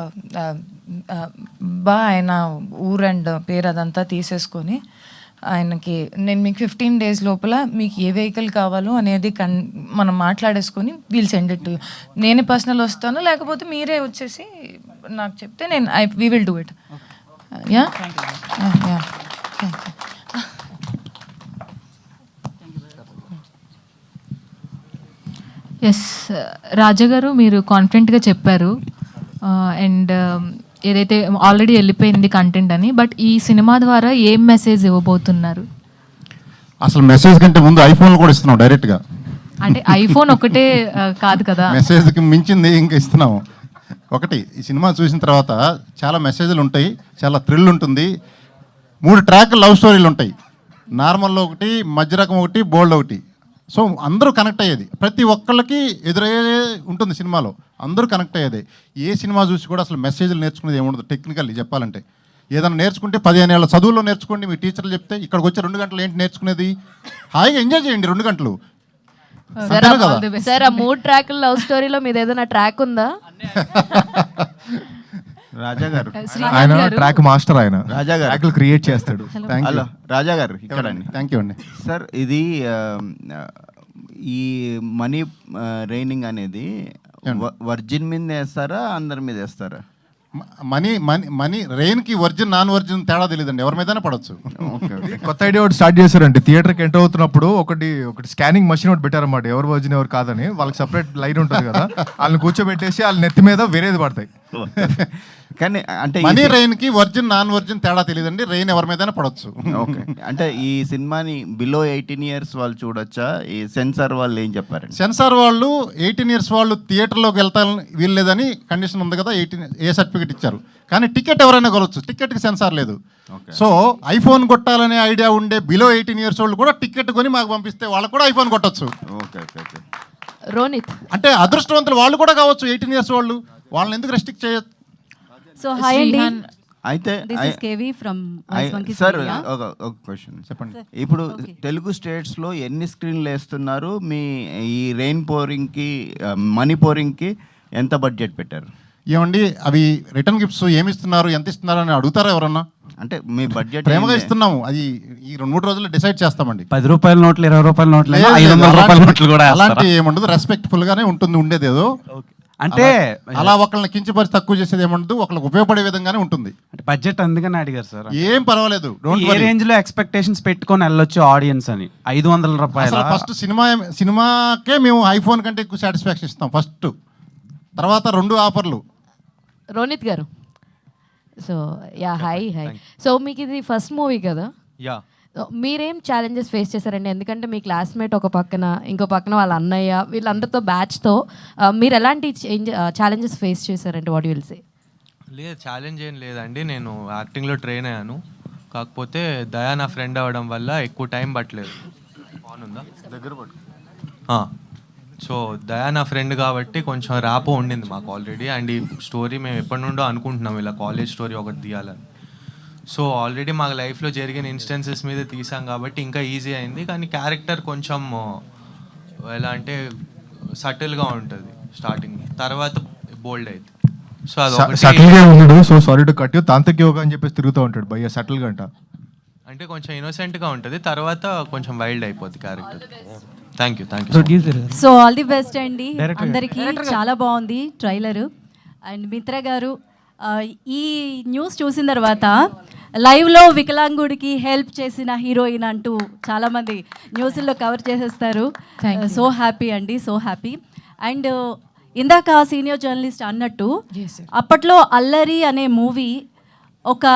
S5: ఆయన ఊరు అండ్ పేరు అదంతా తీసేసుకొని ఆయనకి నేను మీకు 15 days లోపల మీకు ఏ వెహికల్ కావాలో అనేది మనం మాట్లాడేసుకొని we'll send it to you. నేనే పర్సనల్ వస్తాను, లేకపోతే మీరే వచ్చేసి నాకు చెప్తే నేను we will do it. Ya ya.
S17: Yes Raja గారు, మీరు కాన్ఫిడెంట్గా చెప్పారు అండ్ ఏదైతే ఆల్రెడీ వెళ్ళిపోయింది కంటెంట్ అని, బట్ ఈ సినిమా ద్వారా ఏం మెసేజ్ ఇవ్వబోతున్నారు?
S4: అసలు మెసేజ్ కంటే ముందు ఐఫోన్లు కూడా ఇస్తున్నాం డైరెక్ట్గా.
S17: అంటే ఐఫోన్ ఒకటే కాదు కదా,
S4: మెసేజ్కి మించింది ఇంకా ఇస్తున్నాము. ఒకటి, ఈ సినిమా చూసిన తర్వాత చాలా మెసేజ్లు ఉంటాయి, చాలా థ్రిల్ ఉంటుంది. 3 ట్రాక్ లవ్ స్టోరీలు ఉంటాయి. నార్మల్లో ఒకటి, మధ్య రకం ఒకటి, బోల్డ్ ఒకటి. సో అందరూ కనెక్ట్ అయ్యేది, ప్రతి ఒక్కళ్ళకి ఎదురయ్యే ఉంటుంది సినిమాలో, అందరూ కనెక్ట్ అయ్యేది. ఏ సినిమా చూసి కూడా అసలు మెసేజ్లు నేర్చుకునేది ఏముండదు. టెక్నికల్లీ చెప్పాలంటే ఏదైనా నేర్చుకుంటే 15 ఏళ్ళ చదువులో నేర్చుకోండి, మీ టీచర్లు చెప్తే ఇక్కడికి వచ్చి 2 గంటలు ఏంటి నేర్చుకునేది, హాయిగా ఎంజాయ్ చేయండి 2 గంటలు.
S1: సార్, ఆ 3 ట్రాక్ లవ్ స్టోరీలో మీద ఏదైనా ట్రాక్ ఉందా?
S14: రాజా గారు,
S8: ఆయన ట్రాక్ మాస్టర్, ఆయన
S14: రాజా గారు
S8: ట్రాక్లు క్రియేట్ చేస్తాడు.
S14: హలో రాజా గారు, ఇక్కడ అండి.
S4: థ్యాంక్ యూ అండి.
S14: సార్, ఇది ఈ మనీ రైనింగ్ అనేది వర్జిన్ మీద వేస్తారా, అందరి మీద వేస్తారా?
S4: మనీ మనీ మనీ రెయిన్కి వర్జిన్ నాన్ వర్జిన్ తేడా తెలియదండి, ఎవరి మీదైనా పడవచ్చు.
S8: కొత్త ఐడియా ఒకటి స్టార్ట్ చేశారంటే, థియేటర్కి ఎంటర్ అవుతున్నప్పుడు ఒకటి స్కానింగ్ మషిన్ ఒకటి పెట్టారన్నమాట, ఎవరు వర్జిన్ ఎవరు కాదని. వాళ్ళకి సపరేట్ లైన్ ఉంటుంది కదా, వాళ్ళని కూర్చోబెట్టేసి వాళ్ళ నెత్తి మీద వేరేది పడతాయి.
S14: కానీ అంటే
S4: మనీ రెయిన్కి వర్జిన్ నాన్ వర్జిన్ తేడా తెలియదండి, రెయిన్ ఎవరి మీదైనా పడవచ్చు.
S14: ఓకే, అంటే ఈ సినిమాని బిలో 18 years వాళ్ళు చూడొచ్చా? ఈ సెన్సార్ వాళ్ళు ఏం చెప్పారండి?
S4: సెన్సార్ వాళ్ళు 18 years వాళ్ళు థియేటర్లోకి వెళ్తాను వీల్లేదని కండిషన్ ఉంది కదా, 18 ఏ సర్టిఫికేట్ ఇచ్చారు. కానీ టికెట్ ఎవరైనా కొనవచ్చు, టికెట్కి సెన్సార్ లేదు. సో ఐఫోన్ కొట్టాలనే ఐడియా ఉండే బిలో 18 years వాళ్ళు కూడా టికెట్ కొని మాకు పంపిస్తే వాళ్ళకు కూడా ఐఫోన్ కొట్టచ్చు.
S14: Okay okay okay.
S1: రోనిత్,
S4: అంటే అదృష్టవంతులు వాళ్ళు కూడా కావచ్చు 18 years వాళ్ళు, వాళ్ళని ఎందుకు రెస్ట్రిక్ట్ చేయొచ్చు?
S11: సో హాయ్ అండి,
S14: అయితే
S11: సార్
S14: ఒక క్వశ్చన్ చెప్పండి. ఇప్పుడు తెలుగు స్టేట్స్లో ఎన్ని స్క్రీన్లు వేస్తున్నారు? మీ ఈ రెయిన్ పోరింగ్కి, మనీ పోరింగ్కి ఎంత బడ్జెట్ పెట్టారు?
S4: ఏమండి, అవి రిటర్న్ గిఫ్ట్స్ ఏమి ఇస్తున్నారు, ఎంత ఇస్తున్నారు అని అడుగుతారా ఎవరన్నా?
S14: అంటే మీ బడ్జెట్
S4: ప్రేమగా ఇస్తున్నాము, అది ఈ 2-3 రోజుల్లో డిసైడ్ చేస్తామండి.
S7: 10 రూపాయల నోట్లు, 20 రూపాయల నోట్లు, 500 రూపాయల నోట్లు కూడా
S4: అలాంటి ఏముండదు, రెస్పెక్ట్ఫుల్ గానే ఉంటుంది ఉండేది. ఏదో
S7: అంటే
S4: అలా ఒకళ్ళని కించపరిచి తక్కువ చేసేది ఏముండదు, ఒకళ్ళకి ఉపయోగపడే విధంగానే ఉంటుంది.
S7: అంటే బడ్జెట్ అందుకని అడిగారు సార్.
S4: ఏం పర్వాలేదు,
S7: ఏ రేంజ్ లో ఎక్స్పెక్టేషన్స్ పెట్టుకొని వెళ్ళొచ్చు ఆడియన్స్ అని? 500 రూపాయలు.
S4: ఫస్ట్ సినిమాకే మేము ఐఫోన్ కంటే ఎక్కువ సాటిస్ఫాక్షన్ ఇస్తాం ఫస్ట్, తర్వాత 2 ఆఫర్లు.
S1: రోనిత్ గారు, సో యా హాయ్. సో మీకు ఇది ఫస్ట్ మూవీ కదా,
S13: యా.
S1: మీరేం ఛాలెంజెస్ ఫేస్ చేశారండి? ఎందుకంటే మీ క్లాస్మేట్ ఒక పక్కన, ఇంకో పక్కన వాళ్ళ అన్నయ్య, వీళ్ళందరితో బ్యాచ్తో మీరు ఎలాంటి ఛాలెంజెస్ ఫేస్ చేశారంటే వాట్ యు విల్ సే?
S2: లేదు, ఛాలెంజ్ ఏం లేదండి, నేను యాక్టింగ్లో ట్రైన్ అయ్యాను. కాకపోతే దయా నా ఫ్రెండ్ అవ్వడం వల్ల ఎక్కువ టైం పట్టలేదు. బాగుందా దగ్గర పట్టు. సో దయా నా ఫ్రెండ్ కాబట్టి కొంచెం ర్యాపో ఉండింది మాకు ఆల్రెడీ. అండ్ ఈ స్టోరీ మేము ఎప్పటి నుండో అనుకుంటున్నాం ఇలా కాలేజ్ స్టోరీ ఒకటి తీయాలని. సో ఆల్రెడీ మాకు లైఫ్లో జరిగిన ఇన్స్టెన్సెస్ మీద తీసాం కాబట్టి ఇంకా ఈజీ అయింది. కానీ క్యారెక్టర్ కొంచెం ఎలా అంటే సటిల్గా ఉంటుంది స్టార్టింగ్, తర్వాత బోల్డ్ అయింది. సో
S8: సటిల్గా ఉన్నాడు. So sorry to cut you, తాంత్రిక యోగా అని చెప్పేసి తిరుగుతూ ఉంటాడు భయ్య సటిల్గా అంట.
S2: అంటే కొంచెం ఇన్నోసెంట్గా ఉంటుంది, తర్వాత కొంచెం వైల్డ్ అయిపోద్ది character. Thank you.
S11: So all the best అండి అందరికీ. చాలా బాగుంది ట్రైలర్. అండ్ మిత్ర గారు, ఈ న్యూస్ చూసిన తర్వాత లైవ్లో వికలాంగుడికి హెల్ప్ చేసిన హీరోయిన్ అంటూ చాలామంది న్యూస్లో కవర్ చేసేస్తారు. సో హ్యాపీ అండి, సో హ్యాపీ. అండ్ ఇందాక సీనియర్ జర్నలిస్ట్ అన్నట్టు, అప్పట్లో అల్లరి అనే మూవీ ఒక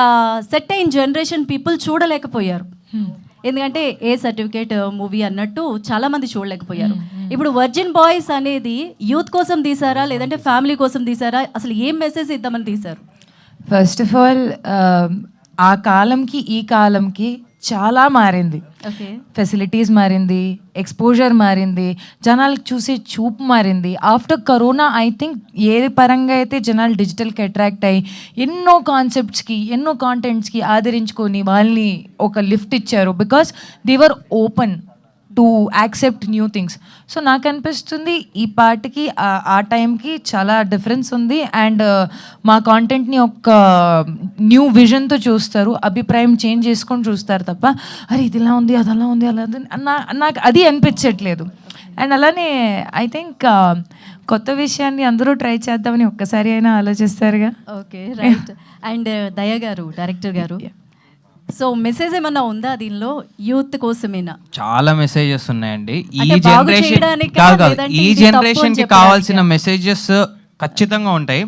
S11: సెట్ అయిన జనరేషన్ పీపుల్ చూడలేకపోయారు. ఎందుకంటే ఏ సర్టిఫికేట్ మూవీ అన్నట్టు చాలామంది చూడలేకపోయారు. ఇప్పుడు వర్జిన్ బాయ్స్ అనేది యూత్ కోసం తీసారా, లేదంటే ఫ్యామిలీ కోసం తీసారా? అసలు ఏం మెసేజ్ ఇద్దామని తీశారు?
S5: ఫస్ట్ ఆఫ్ ఆల్ ఆ కాలంకి ఈ కాలంకి చాలా మారింది. ఫెసిలిటీస్ మారింది, ఎక్స్పోజర్ మారింది, జనాలకు చూసే చూపు మారింది. ఆఫ్టర్ కరోనా ఐ థింక్ ఏ పరంగా అయితే జనాలు డిజిటల్కి అట్రాక్ట్ అయ్యి ఎన్నో కాన్సెప్ట్స్కి, ఎన్నో కాంటెంట్స్కి ఆదరించుకొని వాళ్ళని ఒక లిఫ్ట్ ఇచ్చారు. Because they were open. To accept new things. So నాకు అనిపిస్తుంది ఈ పాటకి ఆ టైంకి చాలా డిఫరెన్స్ ఉంది. అండ్ మా కాంటెంట్ని ఒక న్యూ విజన్తో చూస్తారు, అభిప్రాయం చేంజ్ చేసుకొని చూస్తారు తప్ప అరే ఇది ఇలా ఉంది అది అలా ఉంది అలా నాకు అది అనిపించట్లేదు. అండ్ అలానే ఐ థింక్ కొత్త విషయాన్ని అందరూ ట్రై చేద్దామని ఒక్కసారి అయినా ఆలోచిస్తారుగా.
S11: Okay, right. అండ్ దయ గారు, డైరెక్టర్ గారు, సో మెసేజ్ ఏమన్నా ఉందా దీనిలో యూత్ కోసమేనా?
S2: చాలా మెసేజెస్ ఉన్నాయండి. ఈ
S11: అంటే బాగు
S2: జనరేషన్
S11: చేయడానికా,
S2: కాదు
S11: లేదంటే
S2: ఈ
S11: ఇది తప్పు అని
S2: జనరేషన్కి
S11: చెప్పడానికా?
S2: కావాల్సిన మెసేజెస్ ఖచ్చితంగా ఉంటాయి.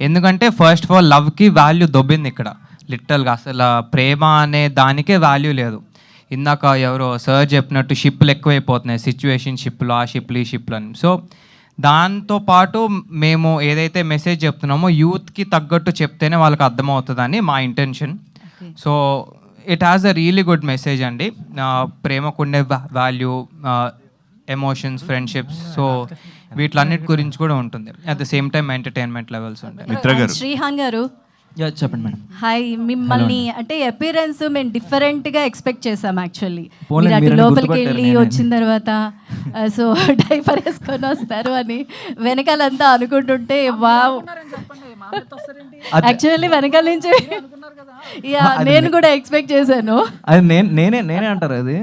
S2: ఎందుకంటే ఫస్ట్ ఆఫ్ ఆల్ లవ్కి వాల్యూ దొబ్బింది ఇక్కడ లిటరల్గా. అసలు ప్రేమ అనే దానికే వాల్యూ లేదు. ఇందాక ఎవరో సార్ చెప్పినట్టు షిప్లు ఎక్కువైపోతున్నాయి, సిచ్యువేషన్ షిప్లు, ఆ షిప్లు ఈ షిప్లు అని. సో దాంతోపాటు మేము ఏదైతే మెసేజ్ చెప్తున్నామో యూత్కి తగ్గట్టు చెప్తేనే వాళ్ళకి అర్థమవుతుందని మా intention. So it has a really good message అండి. ప్రేమకుండే వాల్యూ, ఎమోషన్స్, ఫ్రెండ్షిప్స్, సో వీటిలన్నిటి గురించి కూడా ఉంటుంది. At the same time entertainment levels ఉంటాయి.
S11: శ్రీహాన్ గారు,
S13: చెప్పండి మేడం.
S11: హాయ్. మిమ్మల్ని అంటే అపియరెన్స్ మేము డిఫరెంట్గా ఎక్స్పెక్ట్ చేసాం యాక్చువల్లీ.
S13: పోనీ
S11: మీరు అటు
S13: మీరని
S11: లోపలికి
S13: గుర్తుపట్టారు
S11: వెళ్ళి
S13: నేనే.
S11: వచ్చిన తర్వాత సో డైపర్ వేసుకొని వస్తారు అని వెనకాలంతా అనుకుంటుంటే వావ్, యాక్చువల్లీ వెనకాల నుంచి నేను కూడా ఎక్స్పెక్ట్ చేశాను.
S13: అది నేనే అంటారు అది.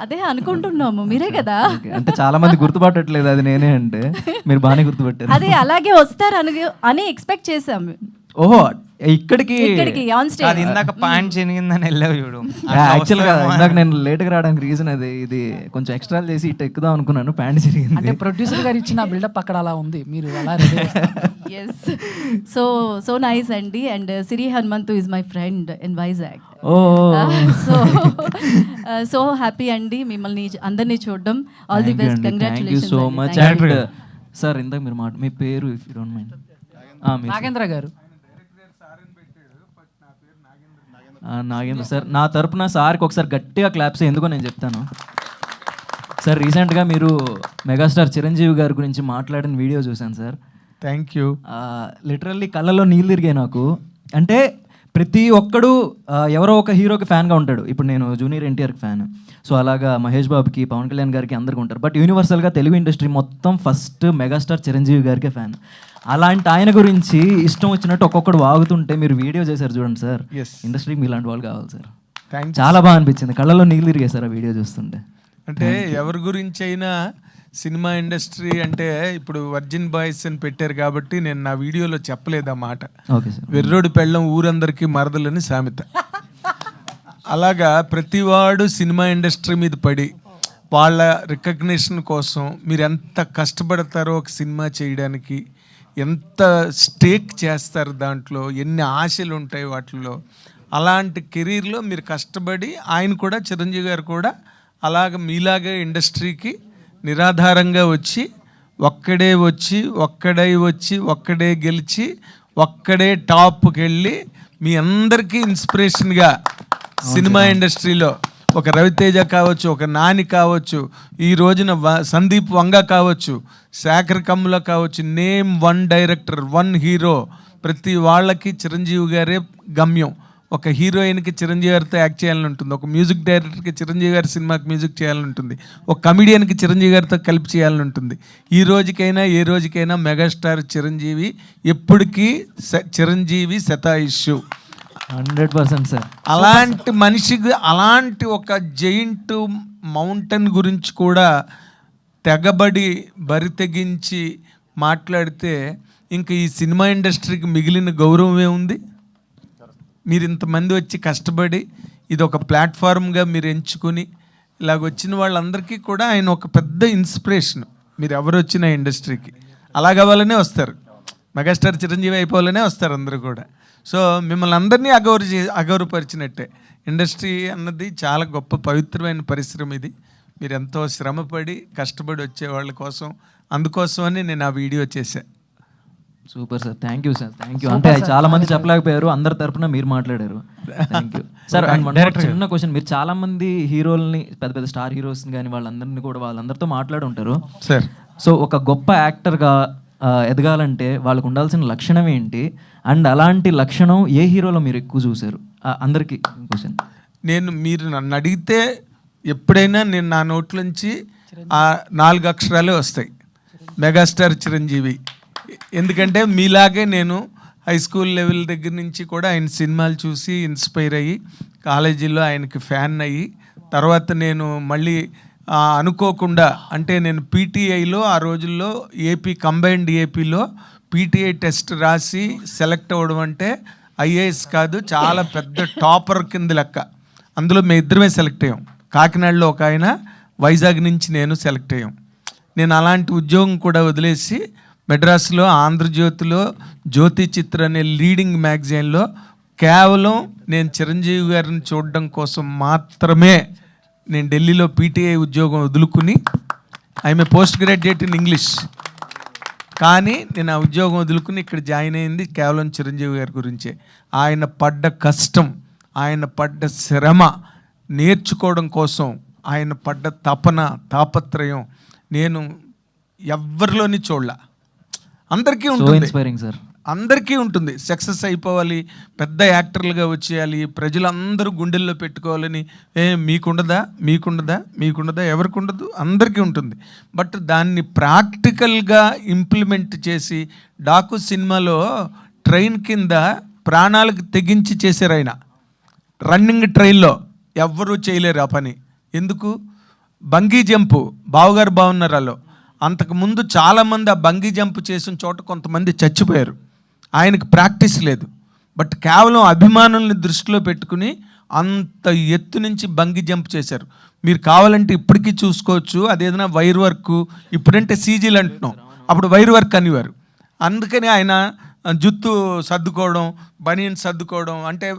S11: అదే అనుకుంటున్నాము, మీరే కదా.
S13: అంటే చాలా మంది గుర్తుపట్టట్లేదు అది నేనే అంటే, మీరు బాగానే గుర్తుపట్టారు.
S11: అదే అలాగే వస్తారు అని ఎక్స్పెక్ట్ చేసాము.
S13: ఓహో, ఇక్కడికి
S11: ఆన్ స్టేజ్.
S2: అది ఇందాక పాయింట్ చినిగిందని వెళ్ళావు చూడు.
S13: యాక్చువల్గా ఇందాక నేను లేట్గా రావడానికి రీజన్ అది. ఇది కొంచెం ఎక్స్ట్రా చేసి ఇటు ఎక్కుదాం అనుకున్నాను, ప్యాంట్ జరిగింది.
S18: అంటే ప్రొడ్యూసర్ గారు ఇచ్చిన బిల్డప్ అక్కడ అలా ఉంది, మీరు అలా
S11: ఎస్. సో నైస్ అండి. And Siri Hanumanthu is my friend in Vizag. So happy అండి మిమ్మల్ని అందరినీ చూడడం. All the best, congratulations
S13: so much. And sir ఇందాక మీరు మీ పేరు if you don't mind?
S18: Nagendra గారు.
S13: నాగేంద్ర సార్, నా తరపున సార్కి ఒకసారి గట్టిగా క్లాప్స్. ఎందుకో నేను చెప్తాను సార్. రీసెంట్గా మీరు మెగాస్టార్ చిరంజీవి గారి గురించి మాట్లాడిన వీడియో చూశాను సార్.
S3: Thank you.
S13: లిటరల్లీ కళ్ళలో నీళ్ళు తిరిగాయి నాకు. అంటే ప్రతి ఒక్కడు ఎవరో ఒక హీరోకి ఫ్యాన్గా ఉంటాడు. ఇప్పుడు నేను జూనియర్ ఎన్టీఆర్కి ఫ్యాన్, సో అలాగా మహేష్ బాబుకి, పవన్ కళ్యాణ్ గారికి అందరికీ ఉంటారు. బట్ యూనివర్సల్గా తెలుగు ఇండస్ట్రీ మొత్తం ఫస్ట్ మెగాస్టార్ చిరంజీవి గారికే ఫ్యాన్. అలాంటి ఆయన గురించి ఇష్టం వచ్చినట్టు ఒక్కొక్కడు వాగుతుంటే మీరు వీడియో చేశారు చూడండి సార్. ఇండస్ట్రీకి మీలాంటి వాళ్ళు కావాలి సార్. చాలా బాగా అనిపించింది, కళ్ళలో నీళ్ళు తిరిగాయి సార్ ఆ వీడియో చూస్తుంటే.
S3: అంటే ఎవరి గురించి అయినా సినిమా ఇండస్ట్రీ అంటే ఇప్పుడు వర్జిన్ బాయ్స్ అని పెట్టారు కాబట్టి నేను నా వీడియోలో చెప్పలేదు ఆ మాట. వెర్రోడి పెళ్ళం ఊరందరికీ మరదలని సామెత. అలాగా ప్రతివాడు సినిమా ఇండస్ట్రీ మీద పడి వాళ్ళ రికగ్నిషన్ కోసం మీరు ఎంత కష్టపడతారో ఒక సినిమా చేయడానికి, ఎంత స్టేక్ చేస్తారు దాంట్లో, ఎన్ని ఆశలు ఉంటాయి వాటిల్లో. అలాంటి కెరీర్లో మీరు కష్టపడి ఆయన కూడా, చిరంజీవి గారు కూడా అలాగ మీలాగే ఇండస్ట్రీకి నిరాధారంగా వచ్చి ఒక్కడే గెలిచి ఒక్కడే టాప్కి వెళ్ళి మీ అందరికీ ఇన్స్పిరేషన్గా సినిమా ఇండస్ట్రీలో ఒక రవితేజ కావచ్చు, ఒక నాని కావచ్చు, ఈ రోజున సందీప్ వంగ కావచ్చు, శేఖర్ కమ్ముల కావచ్చు, name one director, one hero, ప్రతి వాళ్ళకి చిరంజీవి గారే గమ్యం. ఒక హీరోయిన్కి చిరంజీవి గారితో యాక్ట్ చేయాలని ఉంటుంది, ఒక మ్యూజిక్ డైరెక్టర్కి చిరంజీవి గారి సినిమాకి మ్యూజిక్ చేయాలని ఉంటుంది, ఒక కమిడియన్కి చిరంజీవి గారితో కలిపి చేయాలని ఉంటుంది. ఈ రోజుకైనా ఏ రోజుకైనా మెగాస్టార్ చిరంజీవి ఎప్పటికీ చిరంజీవి శతాయుష్షు.
S13: 100% సార్.
S3: అలాంటి మనిషికి, అలాంటి ఒక జైంట్ మౌంటైన్ గురించి కూడా బరి తెగించి మాట్లాడితే ఇంకా ఈ సినిమా ఇండస్ట్రీకి మిగిలిన గౌరవమే ఉంది? మీరు ఇంతమంది వచ్చి కష్టపడి ఇది ఒక ప్లాట్ఫామ్గా మీరు ఎంచుకుని ఇలాగ వచ్చిన వాళ్ళందరికీ కూడా ఆయన ఒక పెద్ద ఇన్స్పిరేషన్. మీరు ఎవరు వచ్చిన ఇండస్ట్రీకి అలాగవ్వాలనే వస్తారు, మెగాస్టార్ చిరంజీవి అయిపోవాలనే వస్తారు అందరూ కూడా. సో మిమ్మల్ని అందరినీ అగౌరవపరిచినట్టే. ఇండస్ట్రీ అన్నది చాలా గొప్ప పవిత్రమైన పరిశ్రమ. ఇది మీరు ఎంతో శ్రమపడి కష్టపడి వచ్చే వాళ్ళ కోసం, అందుకోసమని నేను ఆ వీడియో చేశాను.
S13: Super sir, thank you sir, thank you. అంటే చాలా మంది చెప్పలేకపోయారు, అందరి తరపున మీరు మాట్లాడారు. Thank you sir. అండ్ చిన్న క్వశ్చన్, మీరు చాలా మంది హీరోల్ని, పెద్ద పెద్ద స్టార్ హీరోస్ని కానీ వాళ్ళందరినీ కూడా వాళ్ళందరితో మాట్లాడి ఉంటారు
S3: సార్.
S13: సో ఒక గొప్ప యాక్టర్గా ఎదగాలంటే వాళ్ళకు ఉండాల్సిన లక్షణం ఏంటి, అండ్ అలాంటి లక్షణం ఏ హీరోలో మీరు ఎక్కువ చూసారు? అందరికీ క్వశ్చన్.
S3: మీరు నన్ను అడిగితే ఎప్పుడైనా నేను నా నోట్లోంచి ఆ 4 అక్షరాలే వస్తాయి, మెగాస్టార్ చిరంజీవి. ఎందుకంటే మీలాగే నేను హై స్కూల్ లెవెల్ దగ్గర నుంచి కూడా ఆయన సినిమాలు చూసి ఇన్స్పైర్ అయ్యి కాలేజీలో ఆయనకి ఫ్యాన్ అయ్యి, తర్వాత నేను మళ్ళీ అనుకోకుండా అంటే నేను పీటీఐలో ఆ రోజుల్లో కంబైన్డ్ ఏపీలో పీటీఐ టెస్ట్ రాసి సెలెక్ట్ అవ్వడం అంటే ఐఏఎస్ కాదు, చాలా పెద్ద టాపర్ కింద లెక్క. అందులో మేము ఇద్దరమే సెలెక్ట్ అయ్యాం. కాకినాడలో ఒక ఆయన, వైజాగ్ నుంచి నేను సెలెక్ట్ అయ్యాం. నేను అలాంటి ఉద్యోగం కూడా వదిలేసి మెడ్రాస్లో ఆంధ్రజ్యోతిలో జ్యోతి చిత్ర అనే లీడింగ్ మ్యాగజైన్లో కేవలం నేను చిరంజీవి గారిని చూడడం కోసం మాత్రమే నేను ఢిల్లీలో పీటీఐ ఉద్యోగం వదులుకుని, I am post graduate in English, కానీ నేను ఆ ఉద్యోగం వదులుకుని ఇక్కడ జాయిన్ అయింది కేవలం చిరంజీవి గారి గురించే. ఆయన పడ్డ కష్టం, ఆయన పడ్డ శ్రమ నేర్చుకోవడం కోసం, ఆయన పడ్డ తపన తాపత్రయం నేను ఎవరిలోని చూడలా. అందరికీ ఉంటుంది, అందరికీ ఉంటుంది. సక్సెస్ అయిపోవాలి, పెద్ద యాక్టర్లుగా వచ్చేయాలి, ప్రజలందరూ గుండెల్లో పెట్టుకోవాలని. మీకుండదా ఎవరికి ఉండదు, అందరికీ ఉంటుంది. బట్ దాన్ని ప్రాక్టికల్గా ఇంప్లిమెంట్ చేసి, డాకు సినిమాలో ట్రైన్ కింద ప్రాణాలకు తెగించి చేశారు ఆయన. రన్నింగ్ ట్రైన్లో ఎవ్వరూ చేయలేరు ఆ పని. ఎందుకు? బంగీ జంపు బావగారు బాగున్నారాలో అంతకుముందు చాలామంది ఆ బంగీ జంప్ చేసిన చోట కొంతమంది చచ్చిపోయారు. ఆయనకు ప్రాక్టీస్ లేదు, బట్ కేవలం అభిమానుల్ని దృష్టిలో పెట్టుకుని అంత ఎత్తు నుంచి బంగీ జంప్ చేశారు. మీరు కావాలంటే ఇప్పటికీ చూసుకోవచ్చు. అదేదైనా వైర్ వర్క్, ఇప్పుడంటే సీజీలు అంటున్నాం, అప్పుడు వైర్ వర్క్ అనేవారు. అందుకని ఆయన జుత్తు సర్దుకోవడం, బనియన్ సర్దుకోవడం అంటే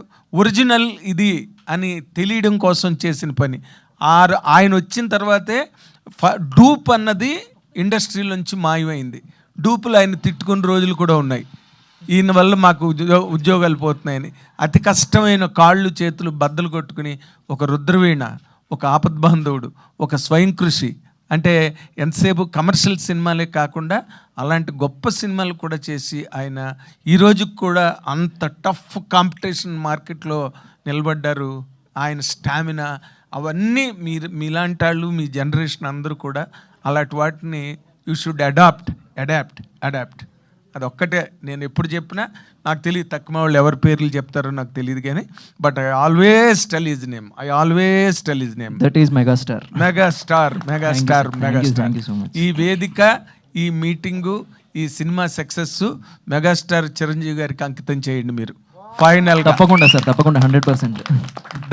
S3: ఒరిజినల్ ఇది అని తెలియడం కోసం చేసిన పని. ఆయన వచ్చిన తర్వాతే డూప్ అన్నది ఇండస్ట్రీలోంచి మాయమైంది. డూపులు ఆయన తిట్టుకున్న రోజులు కూడా ఉన్నాయి. ఈయన వల్ల మాకు ఉద్యోగాలు పోతున్నాయని అతి కష్టమైన కాళ్ళు చేతులు బద్దలు కొట్టుకుని ఒక రుద్రవీణ, ఒక ఆపద్బాంధవుడు, ఒక స్వయం కృషి అంటే ఎంతసేపు కమర్షియల్ సినిమాలే కాకుండా అలాంటి గొప్ప సినిమాలు కూడా చేసి ఆయన ఈరోజుకి కూడా అంత టఫ్ కాంపిటీషన్ మార్కెట్లో నిలబడ్డారు. ఆయన స్టామినా అవన్నీ మీలాంటి వాళ్ళు, మీ జనరేషన్ అందరూ కూడా అలాంటి వాటిని యూ షుడ్ అడాప్ట్. అదొక్కటే నేను ఎప్పుడు చెప్పినా, నాకు తెలియదు తక్కువ వాళ్ళు ఎవరి పేర్లు చెప్తారో నాకు తెలియదు కానీ, but I always tell his name.
S13: That is megastar.
S3: ఈ వేదిక, ఈ మీటింగు, ఈ సినిమా సక్సెస్ మెగాస్టార్ చిరంజీవి గారికి అంకితం చేయండి మీరు. ఫైనల్
S13: తప్పకుండా సార్, తప్పకుండా 100%.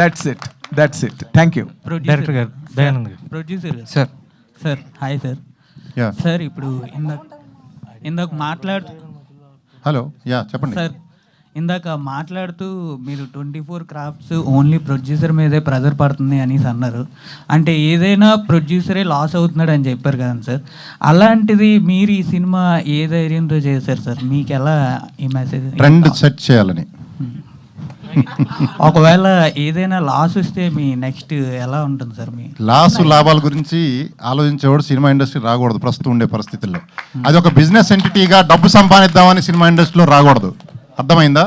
S3: That's it. Thank you.
S10: Director గారు, దయానంద్ గారు.
S16: Producer
S2: sir
S16: hi sir. Sir ఇప్పుడు ఇందాక మాట్లాడుతూ
S4: హలో చెప్పండి
S16: సార్, ఇందాక మాట్లాడుతూ మీరు 24 క్రాఫ్ట్స్ ఓన్లీ ప్రొడ్యూసర్ మీదే ప్రెజర్ పడుతుంది అనేసి అన్నారు. అంటే ఏదైనా ప్రొడ్యూసరే లాస్ అవుతున్నాడు అని చెప్పారు కదండి సార్. అలాంటిది మీరు ఈ సినిమా ఏ ధైర్యంతో చేశారు సార్? మీకు ఎలా ఈ మెసేజ్
S4: ట్రెండ్ సెట్ చేయాలని?
S16: ఒకవేళ ఏదైనా లాస్ వస్తే మీ నెక్స్ట్ ఎలా ఉంటుంది సార్? మీ
S4: లాభాల గురించి ఆలోచించేవాడు సినిమా ఇండస్ట్రీ రాకూడదు ప్రస్తుతం ఉండే పరిస్థితుల్లో. అది ఒక బిజినెస్ ఎంటిటీగా డబ్బు సంపాదిద్దామని సినిమా ఇండస్ట్రీలో రాకూడదు. అర్థమైందా?